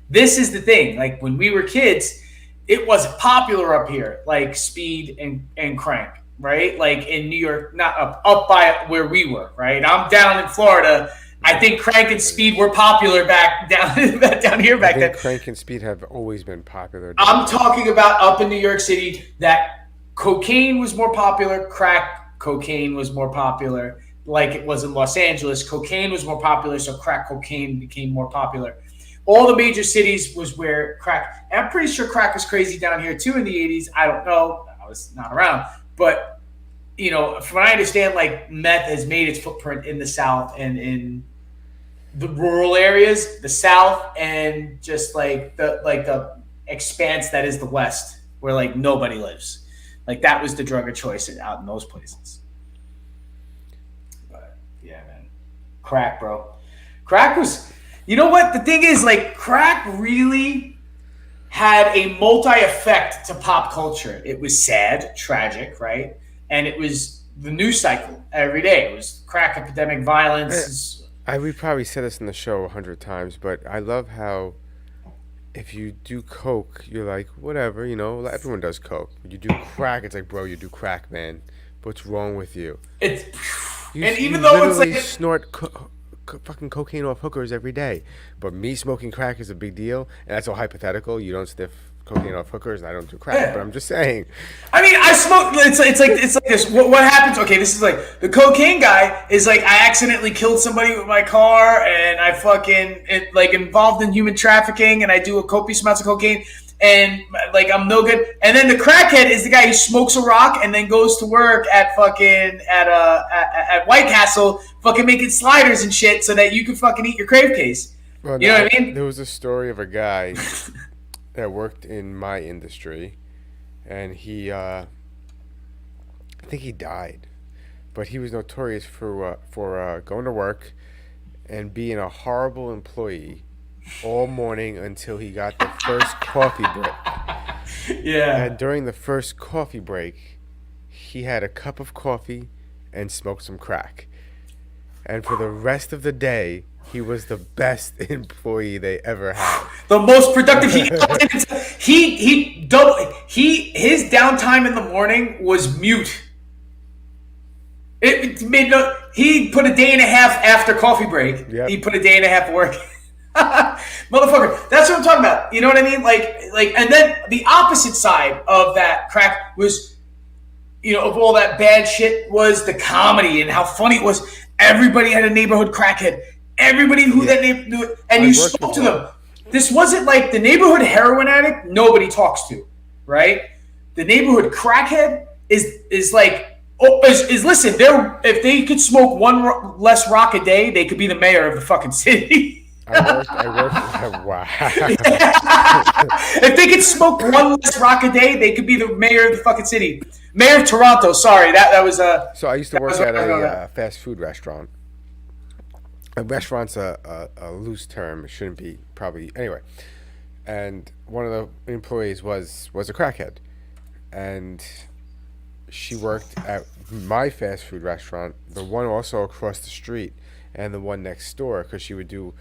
This is the thing. Like when we were kids, it wasn't popular up here, like speed and crank, right? Like in New York, not up by where we were, right? I'm down in Florida. I think crank and speed were popular back down here back then. Crank and speed have always been popular. I'm talking about up in New York City that cocaine was more popular, crack cocaine was more popular, like it was in Los Angeles. Cocaine was more popular, so crack cocaine became more popular. All the major cities was where crack, and I'm pretty sure crack was crazy down here too in the 80s. I don't know. I was not around. But, from what I understand, like meth has made its footprint in the South and in the rural areas, the South, and just like the expanse that is the West, where like nobody lives. Like that was the drug of choice out in those places. But yeah, man, crack, bro. Crack was. You know what? The thing is, like, crack really had a multi-effect to pop culture. It was sad, tragic, right? And it was the news cycle every day. It was crack epidemic, violence. We probably said this in the show 100 times, but I love how if you do coke, you're like, whatever, everyone does coke. When you do crack, it's like, bro, you do crack, man. What's wrong with you? Even though it's like snort fucking cocaine off hookers every day, but me smoking crack is a big deal, and that's all hypothetical. You don't sniff cocaine off hookers, and I don't do crack, but I'm just saying. I mean, I smoke. It's like this. What happens? Okay, this is like the cocaine guy is like I accidentally killed somebody with my car, and I like involved in human trafficking, and I do a copious amounts of cocaine. And like I'm no good. And then the crackhead is the guy who smokes a rock and then goes to work at White Castle, fucking making sliders and shit, so that you can fucking eat your crave case. Well, you know what I mean? There was a story of a guy that worked in my industry, and I think he died, but he was notorious for going to work and being a horrible employee all morning until he got the first coffee break. Yeah. And during the first coffee break, he had a cup of coffee and smoked some crack. And for the rest of the day, he was the best employee they ever had. The most productive. His downtime in the morning was mute. It made he put a day and a half after coffee break. Yep. He put a day and a half of work. Motherfucker, that's what I'm talking about. You know what I mean? Like, and then the opposite side of that crack was, of all that bad shit was the comedy and how funny it was. Everybody had a neighborhood crackhead. Everybody knew that knew it, and you spoke to them. This wasn't like the neighborhood heroin addict. Nobody talks to, right? The neighborhood crackhead is like, listen. If they could smoke one less rock a day, they could be the mayor of the fucking city. I worked. Wow. If they could smoke one less rock a day, they could be the mayor of the fucking city. Mayor of Toronto. Sorry, that was a. So I used to work at a fast food restaurant. A restaurant's a loose term. It shouldn't be probably anyway. And one of the employees was a crackhead, and she worked at my fast food restaurant, the one also across the street, and the one next door, because she would do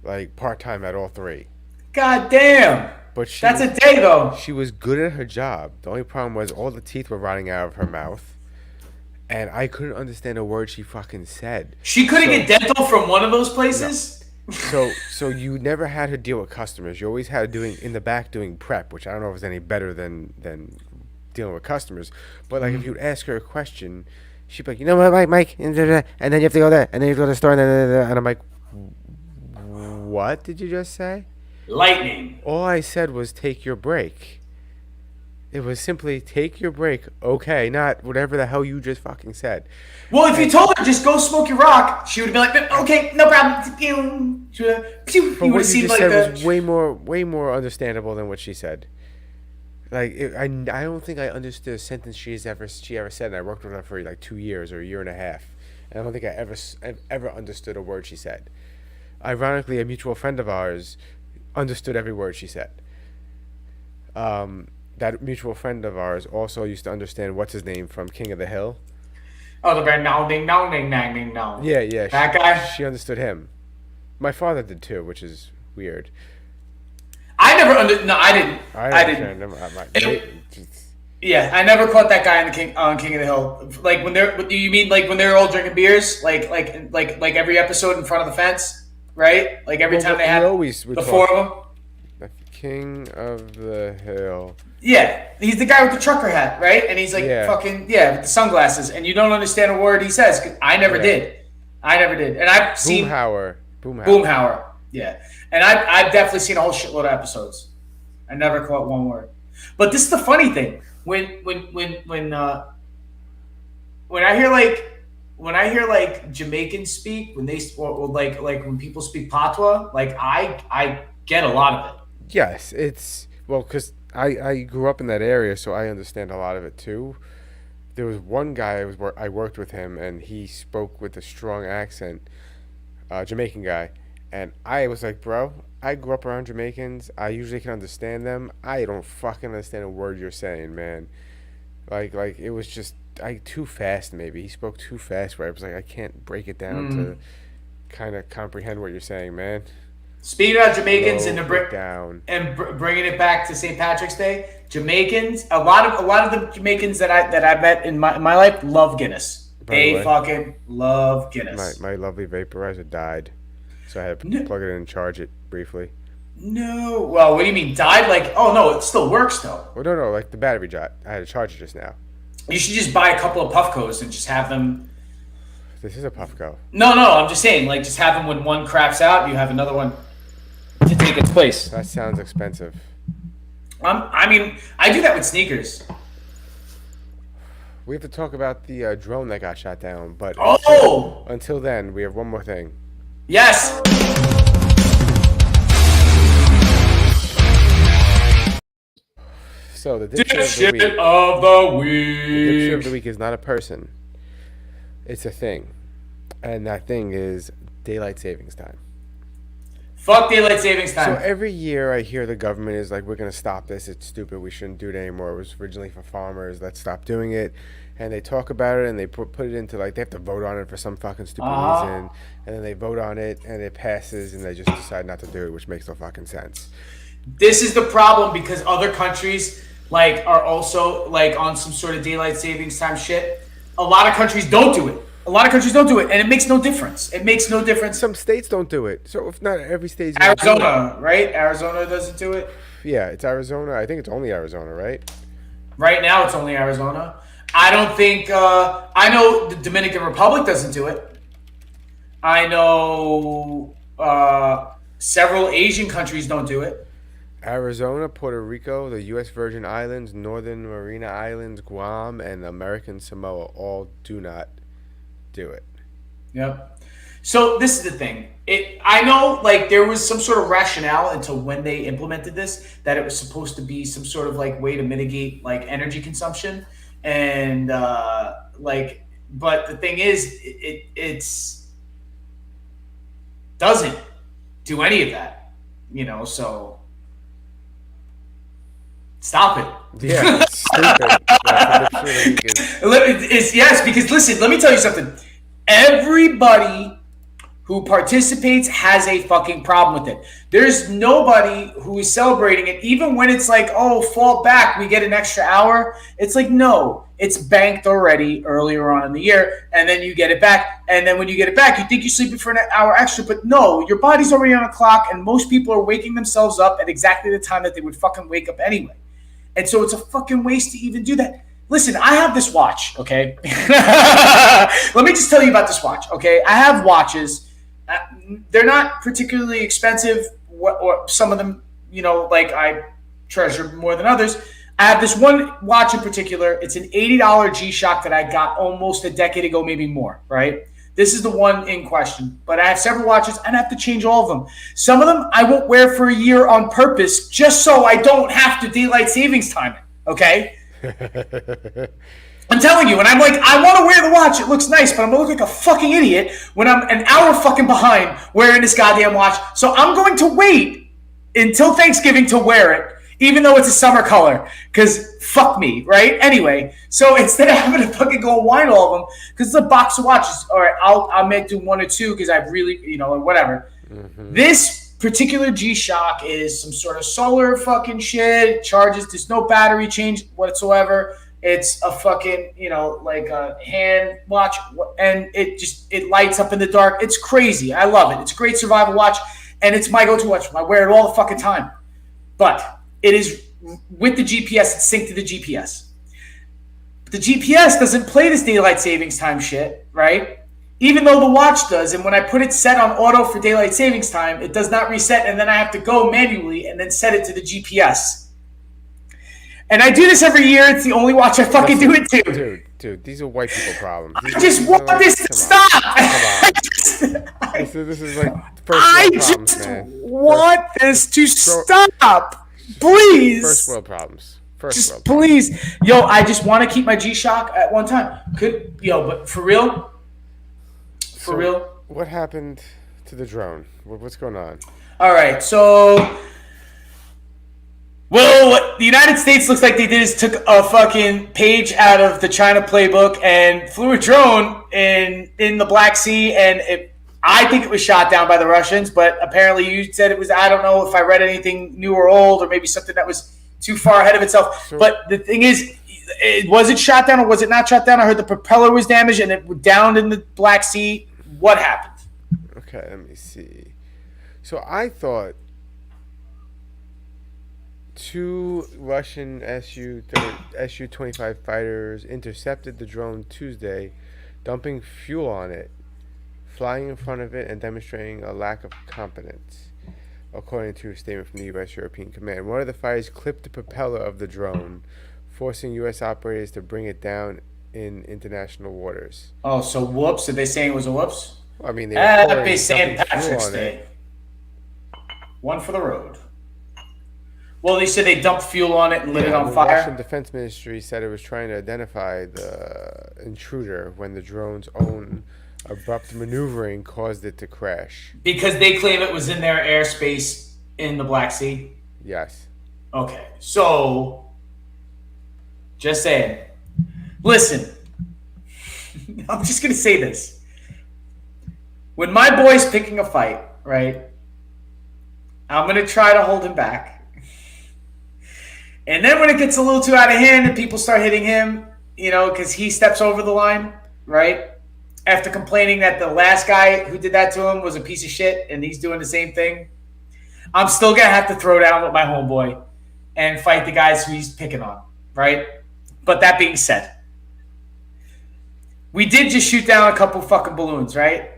like part-time at all three. God damn. But that's a day though. She was good at her job. The only problem was all the teeth were rotting out of her mouth, and I couldn't understand a word she fucking said. She couldn't So- get dental from one of those No. places. So you never had her deal with customers. You always had her doing in the back doing prep, which I don't know if it's any better than dealing with customers. But like if you'd ask her a question, she'd be like, you know what, Mike, and then you have to go there, and then you have to go to the store, and I'm like, what did you just say? Lightning. All I said was take your break. It was simply take your break, okay, not whatever the hell you just fucking said. Well, if you told her just go smoke your rock, she would have been like, okay, no problem. Pew. She would have, pew. But You would what have you seen just like said the. was way more understandable than what she said. Like I don't think I understood a sentence she ever said. And I worked with her for like 2 years or a year and a half, and I don't think I've ever understood a word she said. Ironically, a mutual friend of ours understood every word she said. That mutual friend of ours also used to understand what's his name from King of the Hill. Oh, the band, no, ding, dong, ding, dang, ding, dong. Yeah, yeah. That guy? She understood him. My father did too, which is weird. I never No, I didn't. I didn't. Yeah, I never caught that guy on King of the Hill. Like when they're, you mean like when they're all drinking beers, like every episode in front of the fence, right? Like every time they had the four of them. The King of the Hill. Yeah, he's the guy with the trucker hat, right? And he's like fucking with the sunglasses, and you don't understand a word he says. 'Cause I never did. And I've seen Boomhauer. Yeah, and I've definitely seen a whole shitload of episodes. I never caught one word. But this is the funny thing when I hear like Jamaicans speak when they or like when people speak patois, like I get a lot of it. Yes, it's because I grew up in that area, so I understand a lot of it too. There was one guy I worked with him, and he spoke with a strong accent, Jamaican guy, and I was like, bro, I grew up around Jamaicans. I usually can understand them. I don't fucking understand a word you're saying, man. Like it was just too fast. Maybe he spoke too fast. Where I was like, I can't break it down to kind of comprehend what you're saying, man. Speaking about Jamaicans and bringing it back to St. Patrick's Day, Jamaicans, a lot of the Jamaicans that I met in my life love Guinness. They fucking love Guinness. My lovely vaporizer died, so I had to plug it in and charge it briefly. No, well, what do you mean died? Like, oh no, it still works though. Well, no, like the battery died. I had to charge it just now. You should just buy a couple of Puffcos and just have them. This is a Puffco. No, I'm just saying, like, just have them when one craps out, you have another one to take its place. That sounds expensive. I mean, I do that with sneakers. We have to talk about the drone that got shot down, but until then, we have one more thing. Yes. So the dipshit of the week. The dipshit of the week is not a person. It's a thing, and that thing is daylight savings time. Fuck daylight savings time. So every year I hear the government is like, we're going to stop this. It's stupid. We shouldn't do it anymore. It was originally for farmers. Let's stop doing it. And they talk about it and they put it into like, they have to vote on it for some fucking stupid reason. And then they vote on it and it passes and they just decide not to do it, which makes no fucking sense. This is the problem because other countries like are also like on some sort of daylight savings time shit. A lot of countries don't do it. And it makes no difference. Some states don't do it. So if not every state, Arizona, right? Arizona doesn't do it. Yeah, it's Arizona. I think it's only Arizona, right? Right now, it's only Arizona. I don't think. I know the Dominican Republic doesn't do it. I know several Asian countries don't do it. Arizona, Puerto Rico, the U.S. Virgin Islands, Northern Mariana Islands, Guam, and American Samoa all do not do it. Yep. So this is the thing. I know like there was some sort of rationale until when they implemented this that it was supposed to be some sort of like way to mitigate like energy consumption and but the thing is it's doesn't do any of that, so stop it. Yeah, it's stupid. Yes, because listen, let me tell you something. Everybody who participates has a fucking problem with it. There's nobody who is celebrating it, even when it's like, oh, fall back, we get an extra hour. It's like, no, it's banked already earlier on in the year, and then you get it back. And then when you get it back, you think you're sleeping for an hour extra, but no, your body's already on a clock, and most people are waking themselves up at exactly the time that they would fucking wake up anyway. And so it's a fucking waste to even do that. Listen, I have this watch, okay? Let me just tell you about this watch, okay? I have watches. They're not particularly expensive, or some of them, like I treasure more than others. I have this one watch in particular. It's an $80 G-Shock that I got almost a decade ago, maybe more, right? This is the one in question. But I have several watches, and I have to change all of them. Some of them I won't wear for a year on purpose just so I don't have to daylight savings time it, okay? I'm telling you, and I'm like, I want to wear the watch. It looks nice, but I'm going to look like a fucking idiot when I'm an hour fucking behind wearing this goddamn watch. So I'm going to wait until Thanksgiving to wear it, even though it's a summer color, because fuck me, right? Anyway, so instead of having to fucking go and wind all of them, because it's a box of watches, all right, I may do one or two because I really, whatever. Mm-hmm. This particular G-Shock is some sort of solar fucking shit. It charges. There's no battery change whatsoever. It's a fucking, like a hand watch, and it lights up in the dark. It's crazy. I love it. It's a great survival watch, and it's my go-to watch. I wear it all the fucking time. But it is with the GPS. It's synced to the GPS. But the GPS doesn't play this daylight savings time shit, right? Even though the watch does, and when I put it set on auto for daylight savings time, it does not reset, and then I have to go manually and then set it to the GPS. And I do this every year. It's the only watch I fucking do it to. Dude, these are white people problems. I just want this to stop. This is like first world problems, man. Want this to stop. Please. First world problems. Please. Yo, I just want to keep my G-Shock at one time. But for real? For real? What happened to the drone? What's going on? All right, so... Well, what the United States looks like they did is took a fucking page out of the China playbook and flew a drone in the Black Sea, and I think it was shot down by the Russians, but apparently you said it was, I don't know if I read anything new or old, or maybe something that was too far ahead of itself. But the thing is, was it shot down or was it not shot down? I heard the propeller was damaged and it downed in the Black Sea. What happened? Okay, let me see. So I thought two Russian Su-25 fighters intercepted the drone Tuesday, dumping fuel on it, flying in front of it, and demonstrating a lack of competence, according to a statement from the U.S. European Command. One of the fighters clipped the propeller of the drone, forcing U.S. operators to bring it down in international waters. Oh, so whoops. Did they say it was a whoops? Well, I mean, they were Happy St. Patrick's Day. One for the road. Well, they said they dumped fuel on it and lit it on fire. The Russian Defense Ministry said it was trying to identify the intruder when the drone's own abrupt maneuvering caused it to crash. Because they claim it was in their airspace in the Black Sea? Yes. Okay, so, just saying. Listen, I'm just going to say this. When my boy's picking a fight, right, I'm going to try to hold him back. And then when it gets a little too out of hand and people start hitting him, because he steps over the line, right? After complaining that the last guy who did that to him was a piece of shit and he's doing the same thing, I'm still going to have to throw down with my homeboy and fight the guys who he's picking on, right? But that being said, we did just shoot down a couple fucking balloons, right?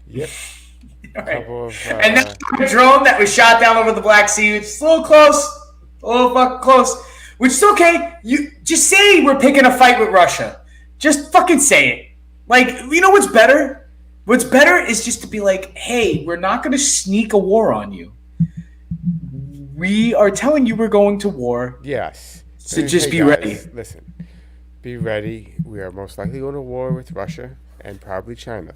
Yep. All right. And then a drone that was shot down over the Black Sea, which is a little close. A little fucking close, which is okay. You just say we're picking a fight with Russia. Just fucking say it. Like, you know what's better? What's better is just to be like, hey, we're not going to sneak a war on you. We are telling you we're going to war. Yes. So just be ready. Listen, be ready. We are most likely going to war with Russia and probably China.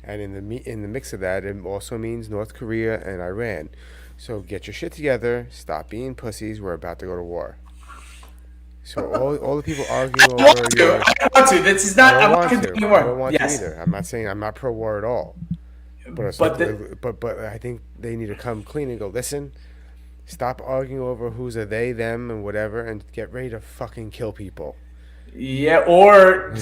And in the mix of that, it also means North Korea and Iran. So get your shit together. Stop being pussies. We're about to go to war. So all the people arguing over I don't want to. This is not. I'm not going to do I don't want to either. I'm not saying I'm not pro-war at all. But the, but I think they need to come clean and go, listen, stop arguing over who's a they, them, and whatever, and get ready to fucking kill people. yeah, or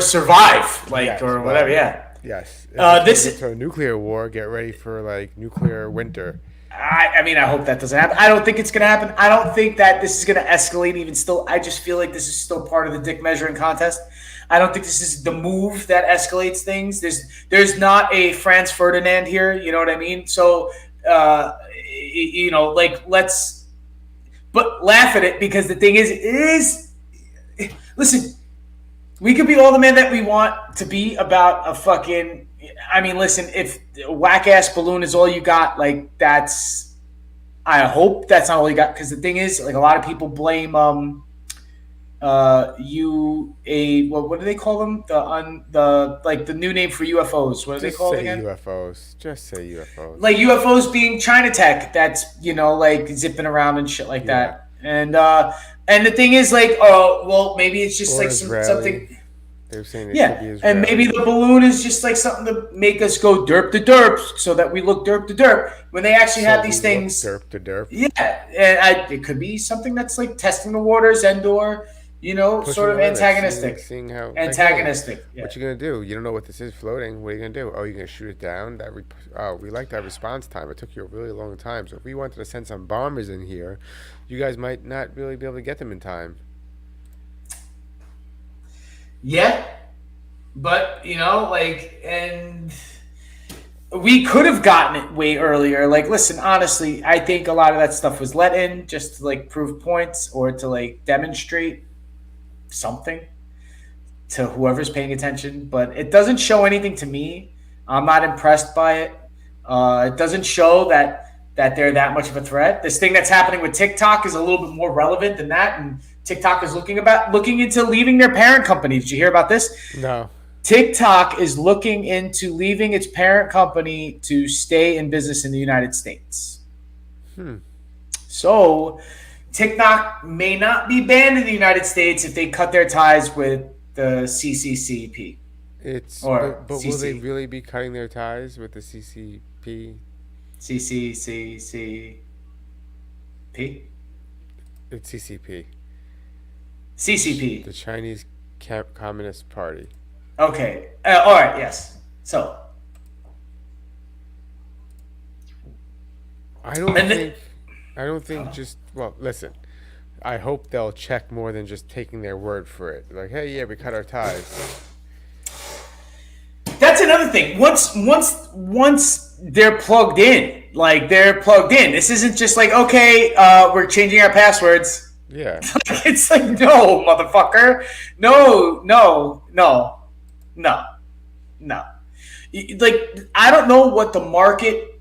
survive, like, Yes, or well, whatever. Yeah. Yes. If This it's to a nuclear war, get ready for like nuclear winter. I mean, I hope that doesn't happen. I don't think it's going to happen. I don't think that this is going to escalate even still. I just feel like this is still part of the dick measuring contest. I don't think this is the move that escalates things. There's not a Franz Ferdinand here. You know what I mean? So, like, but laugh at it, because the thing is, listen, we could be all the men that we want to be about a fucking. I mean, listen, if whack ass balloon is all you got, like, that's. I hope that's not all you got, because the thing is, like, a lot of people blame what do they call them? The new name for UFOs. What are they called again? UFOs. Just say UFOs. Like UFOs being China tech that's, like, zipping around and shit like that. And the thing is, like, oh well, maybe it's just Or like something. They're saying it could be Israeli. And maybe the balloon is just like something to make us go derp to derp, so that we look derp to derp when they actually have these things. Derp to derp. Yeah, and it could be something that's like testing the waters and/or Pushing sort of limits, antagonistic. seeing how Antagonistic. Like, hey, what you gonna do? You don't know what this is floating. What are you gonna do? Oh, you're gonna shoot it down. We like that response time. It took you a really long time. So if we wanted to send some bombers in here, you guys might not really be able to get them in time. Yeah, but and we could have gotten it way earlier. Like, listen, honestly, I think a lot of that stuff was let in just to like prove points or to like demonstrate something to whoever's paying attention. But it doesn't show anything to me. I'm not impressed by it. It doesn't show that they're that much of a threat. This thing that's happening with TikTok is a little bit more relevant than that, and TikTok is looking into leaving their parent company. Did you hear about this? No. TikTok is looking into leaving its parent company to stay in business in the United States. So TikTok may not be banned in the United States if they cut their ties with the CCCP. But will they really be cutting their ties with the CCP? CCCP? It's CCP. CCP. The Chinese Communist Party. Okay. All right. Yes. So. I don't think listen. I hope they'll check more than just taking their word for it. Like, hey, yeah, we cut our ties. That's another thing. Once they're plugged in, This isn't just like, okay, we're changing our passwords. Yeah. It's like, no, motherfucker. No. Like, I don't know what the market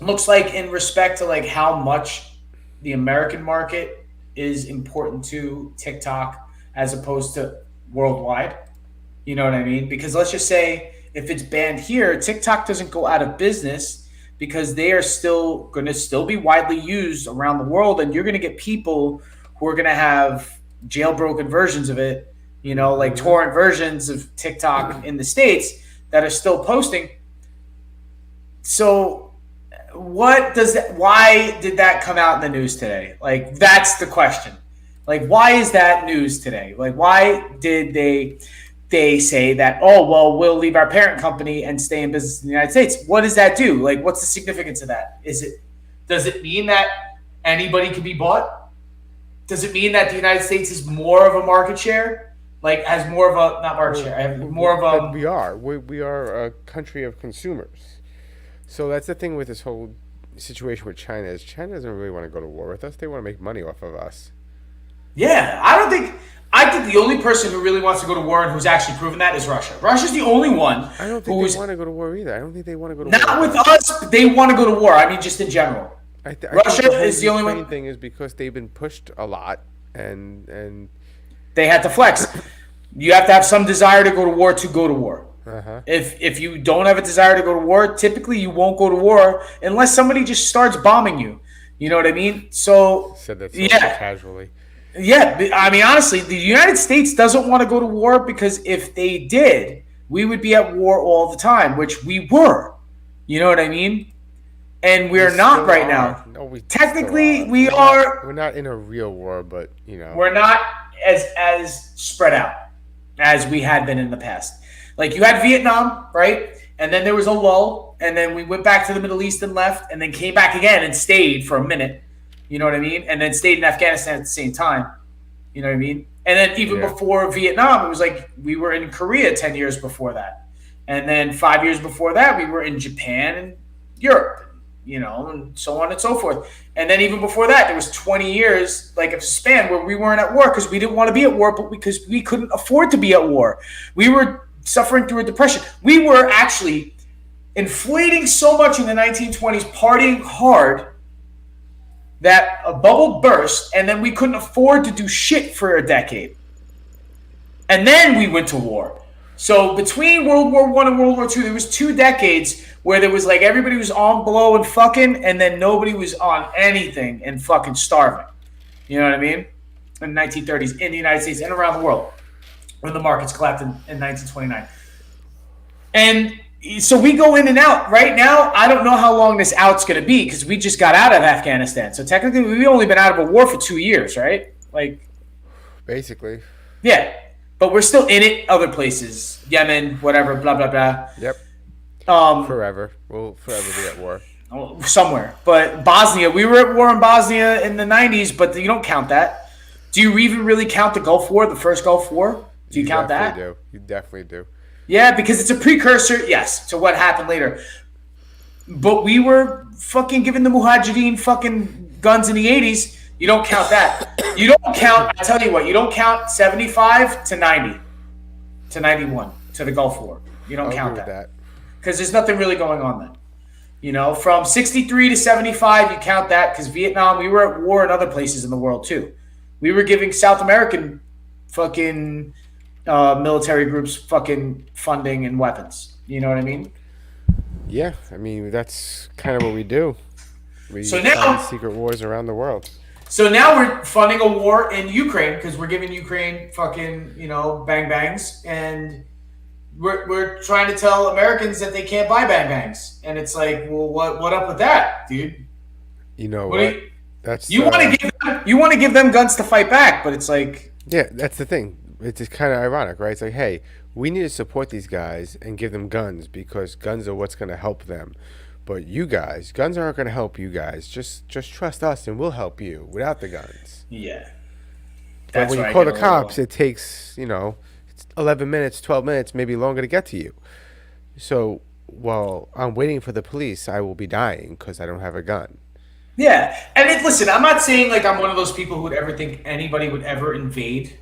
looks like in respect to like how much the American market is important to TikTok as opposed to worldwide. You know what I mean? Because let's just say if it's banned here, TikTok doesn't go out of business because they are still going to be widely used around the world. And you're going to get people who are going to have jailbroken versions of it, like torrent versions of TikTok in the States that are still posting. So why did that come out in the news today? Like, that's the question. Like, why is that news today? Like, why did they say that, oh, well, we'll leave our parent company and stay in business in the United States? What does that do? Like, what's the significance of that? Does it mean that anybody can be bought? Does it mean that the United States is more of a market share? Like, has more of a, not market share, more of a... We are a country of consumers. So that's the thing with this whole situation with China is China doesn't really want to go to war with us. They want to make money off of us. Yeah, I think the only person who really wants to go to war and who's actually proven that is Russia. Russia's the only one. I don't think they want to go to war either. I don't think they want to go to war. Not with us, but they want to go to war. I mean, just in general. Russia is the only one. The thing is because they've been pushed a lot and they had to flex. You have to have some desire to go to war to go to war. Uh-huh. If you don't have a desire to go to war, typically you won't go to war unless somebody just starts bombing you. You know what I mean? So said that casually. Yeah, I mean, honestly, the United States doesn't want to go to war because if they did, we would be at war all the time, which we were. You know what I mean? And we're not right now. No, we Technically, still we We're are. we're not in a real war, but We're not as spread out as we had been in the past. Like you had Vietnam, right? And then there was a lull, and then we went back to the Middle East and left, and then came back again and stayed for a minute. You know what I mean? And then stayed in Afghanistan at the same time. You know what I mean? And then even before Vietnam, it was like we were in Korea 10 years before that. And then 5 years before that, we were in Japan and Europe, and so on and so forth. And then even before that, there was 20 years, like a span where we weren't at war because we didn't want to be at war, but because we couldn't afford to be at war. We were suffering through a depression. We were actually inflating so much in the 1920s, partying hard, that a bubble burst, and then we couldn't afford to do shit for a decade. And then we went to war. So between World War I and World War II, there was 2 decades where there was like everybody was on blow and fucking, and then nobody was on anything and fucking starving. You know what I mean? In the 1930s in the United States and around the world when the markets collapsed in 1929. And so we go in and out. Right now, I don't know how long this out's going to be because we just got out of Afghanistan. So technically, we've only been out of a war for 2 years, right? Like, basically. Yeah. But we're still in it other places. Yemen, whatever, blah, blah, blah. Yep. Forever. We'll forever be at war. Somewhere. But Bosnia, we were at war in Bosnia in the 90s, but you don't count that. Do you even really count the Gulf War, the first Gulf War? Do you count that? You definitely do. Yeah, because it's a precursor, yes, to what happened later. But we were fucking giving the Mujahideen fucking guns in the 80s. You don't count that. You don't count, I tell you what, you don't count 75 to 90 to 91 to the Gulf War. You don't count that. Because there's nothing really going on then. From 63 to 75, you count that because Vietnam, we were at war in other places in the world too. We were giving South American fucking military groups fucking funding and weapons. You know what I mean? Yeah, I mean, that's kind of what we do. We now fund secret wars around the world. So now we're funding a war in Ukraine because we're giving Ukraine fucking, bang bangs. And we're trying to tell Americans that they can't buy bang bangs. And it's like, well, what up with that, dude? You know what? You want to give them guns to fight back, but it's like... Yeah, that's the thing. It's kind of ironic, right? It's like, hey, we need to support these guys and give them guns because guns are what's going to help them. But you guys, guns aren't going to help you guys. Just trust us and we'll help you without the guns. Yeah. But when you call the cops, it takes, it's 11 minutes, 12 minutes, maybe longer to get to you. So while I'm waiting for the police, I will be dying because I don't have a gun. Yeah. And listen, I'm not saying like I'm one of those people who would ever think anybody would ever invade.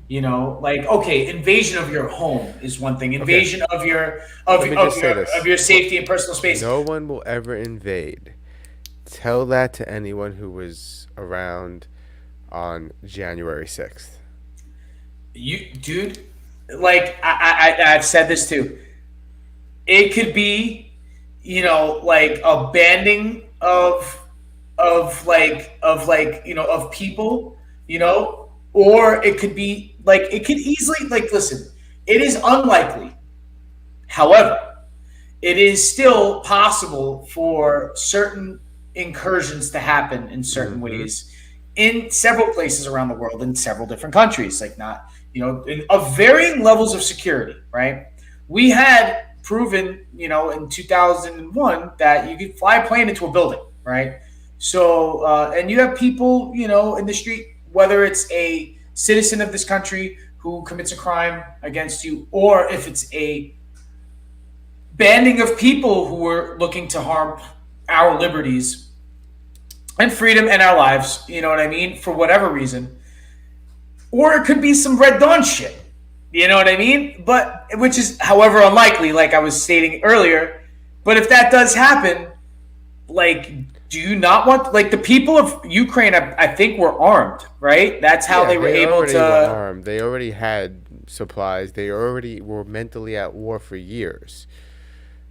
Okay, invasion of your home is one thing. Invasion of your safety and personal space. No one will ever invade. Tell that to anyone who was around on January 6th. Dude, I've said this too. It could be, like a banding of people, or it could be it could easily listen, it is unlikely. However, it is still possible for certain incursions to happen in certain ways in several places around the world, in several different countries, of varying levels of security, right? We had proven, in 2001 that you could fly a plane into a building, right? So, and you have people, in the street, whether it's a citizen of this country who commits a crime against you, or if it's a banding of people who are looking to harm our liberties and freedom and our lives, you know what I mean, for whatever reason. Or it could be some Red Dawn shit, you know what I mean? But, which is, however, unlikely, like I was stating earlier. But if that does happen, do you not want, the people of Ukraine, I think, were armed, right? That's how they were able to... Were armed. They already had supplies. They already were mentally at war for years.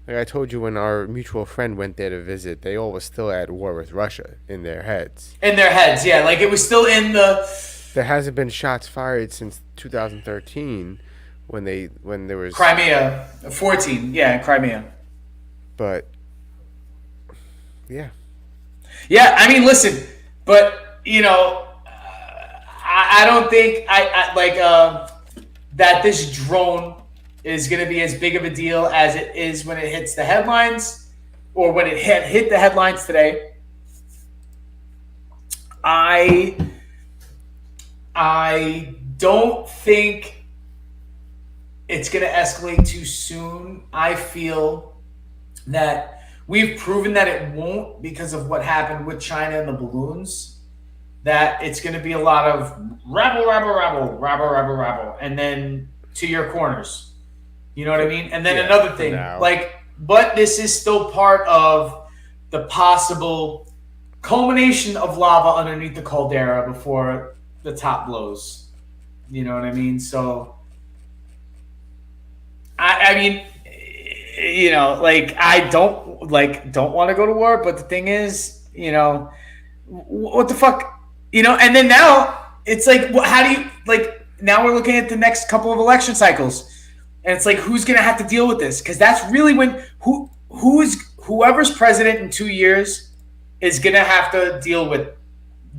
Like I told you, when our mutual friend went there to visit, they all were still at war with Russia in their heads. In their heads, yeah. It was still in the... There hasn't been shots fired since 2013 when there was Crimea, 14, yeah, Crimea. But yeah, Yeah, I mean, listen, but I don't think I like that this drone is going to be as big of a deal as it is when it hits the headlines, or when it hit the headlines today. I don't think it's going to escalate too soon. I feel that we've proven that it won't because of what happened with China and the balloons. That it's going to be a lot of rabble, and then to your corners. You know what I mean? And then another thing, but this is still part of the possible culmination of lava underneath the caldera before the top blows. You know what I mean? So, I mean, I don't want to go to war, but the thing is, what the fuck, and then now it's like, how do you, now we're looking at the next couple of election cycles, and it's like, who's going to have to deal with this? Because that's really when whoever's president in 2 years is going to have to deal with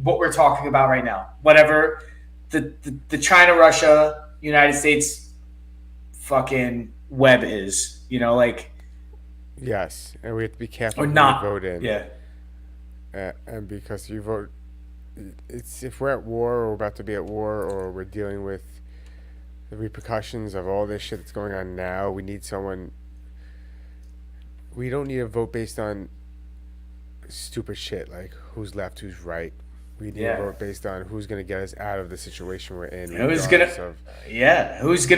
what we're talking about right now, whatever the China, Russia, United States fucking web is, yes, and we have to be careful or not who we vote in. Yeah. And because you vote, it's if we're at war, or we're about to be at war, or we're dealing with the repercussions of all this shit that's going on now, we need someone. We don't need a vote based on stupid shit like who's left, who's right. We need a vote based on who's going to get us out of the situation we're in. Who's gonna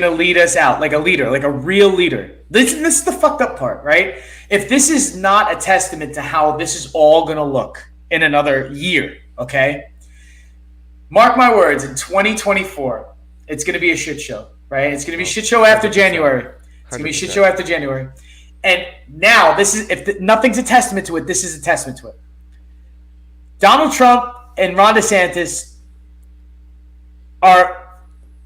lead us out, like a leader, like a real leader. This is the fucked up part, right? If this is not a testament to how this is all gonna look in another year, okay? Mark my words, in 2024, it's gonna be a shit show, right? It's gonna be a shit show after January. It's gonna be a shit show after January. And now this is, nothing's a testament to it, this is a testament to it. Donald Trump and Ron DeSantis are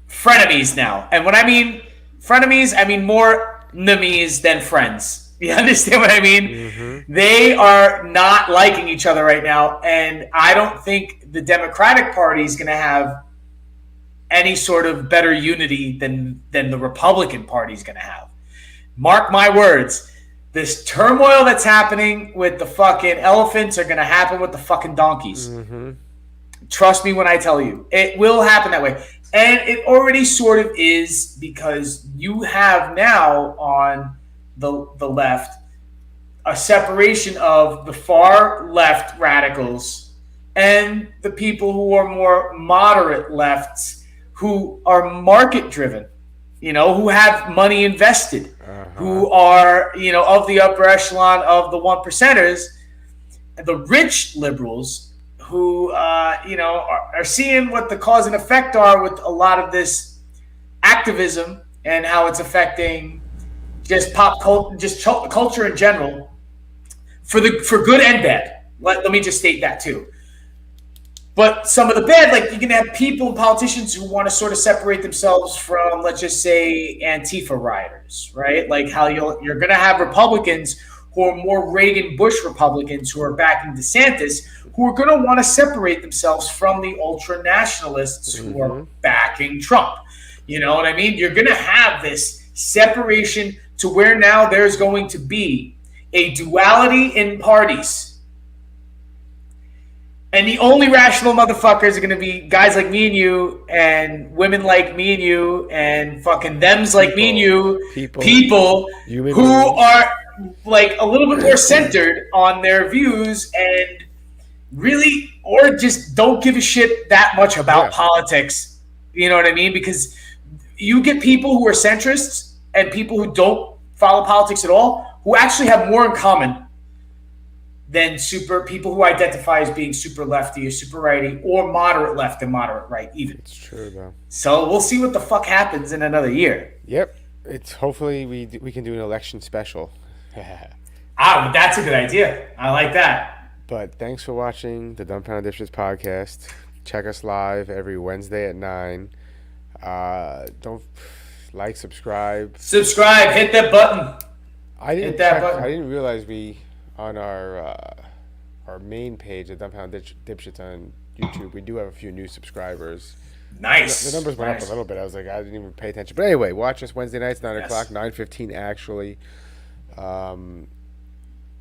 frenemies now. And when I mean frenemies, I mean more enemies than friends. You understand what I mean? Mm-hmm. They are not liking each other right now. And I don't think the Democratic Party is going to have any sort of better unity than the Republican Party is going to have. Mark my words. This turmoil that's happening with the fucking elephants are going to happen with the fucking donkeys. Mm-hmm. Trust me when I tell you. It will happen that way. And it already sort of is, because you have now on the left a separation of the far left radicals and the people who are more moderate lefts, who are market driven, who have money invested, who are, of the upper echelon of the one percenters, the rich liberals who, are seeing what the cause and effect are with a lot of this activism and how it's affecting just pop culture, just culture in general, for good and bad. Let me just state that too. But some of the bad, like you can have people, politicians who want to sort of separate themselves from, let's just say, Antifa rioters, right? Like how you're going to have Republicans who are more Reagan-Bush Republicans who are backing DeSantis, who are going to want to separate themselves from the ultra-nationalists who are backing Trump. You know what I mean? You're going to have this separation to where now there's going to be a duality in parties. And the only rational motherfuckers are going to be guys like me and you, and women like me and you, and fucking thems like me and you, people who are like a little bit more centered on their views and really, or just don't give a shit that much about politics. You know what I mean? Because you get people who are centrists and people who don't follow politics at all, who actually have more in common than people who identify as being super lefty or super righty or moderate left and moderate right even. It's true though. So we'll see what the fuck happens in another year. Yep. It's hopefully we can do an election special. That's a good idea. I like that. But thanks for watching the Dumbfounded Dipshits podcast. Check us live every Wednesday at 9. Don't Like, subscribe. Subscribe. Hit that button. I didn't Hit that check. button. I didn't realize we on our main page at Dumbfounded Dipshits on YouTube. We do have a few new subscribers. Nice. The numbers went up a little bit. I was like, I didn't even pay attention. But anyway, watch us Wednesday nights, 9 o'clock, 9:15 actually.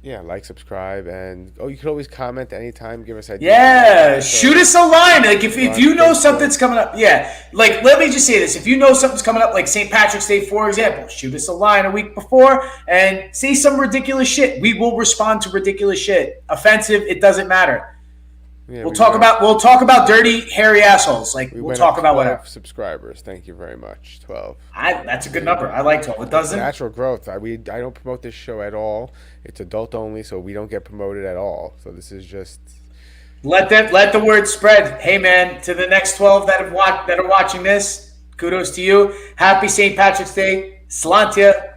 Yeah, like, subscribe, and you can always comment anytime. Give us ideas. Yeah, shoot us a line. Like if you know something's coming up, like let me just say this: if you know something's coming up, like St. Patrick's Day, for example, shoot us a line a week before and say some ridiculous shit. We will respond to ridiculous shit. Offensive, it doesn't matter. Yeah, we'll talk about dirty, hairy assholes. Like we'll talk about whatever. Subscribers, thank you very much. 12. That's a good number. I like 12. It doesn't. Natural growth. I don't promote this show at all. It's adult only, so we don't get promoted at all. So this is just let the word spread. Hey man, to the next 12 that are watching this, kudos to you. Happy St. Patrick's Day. Slantia.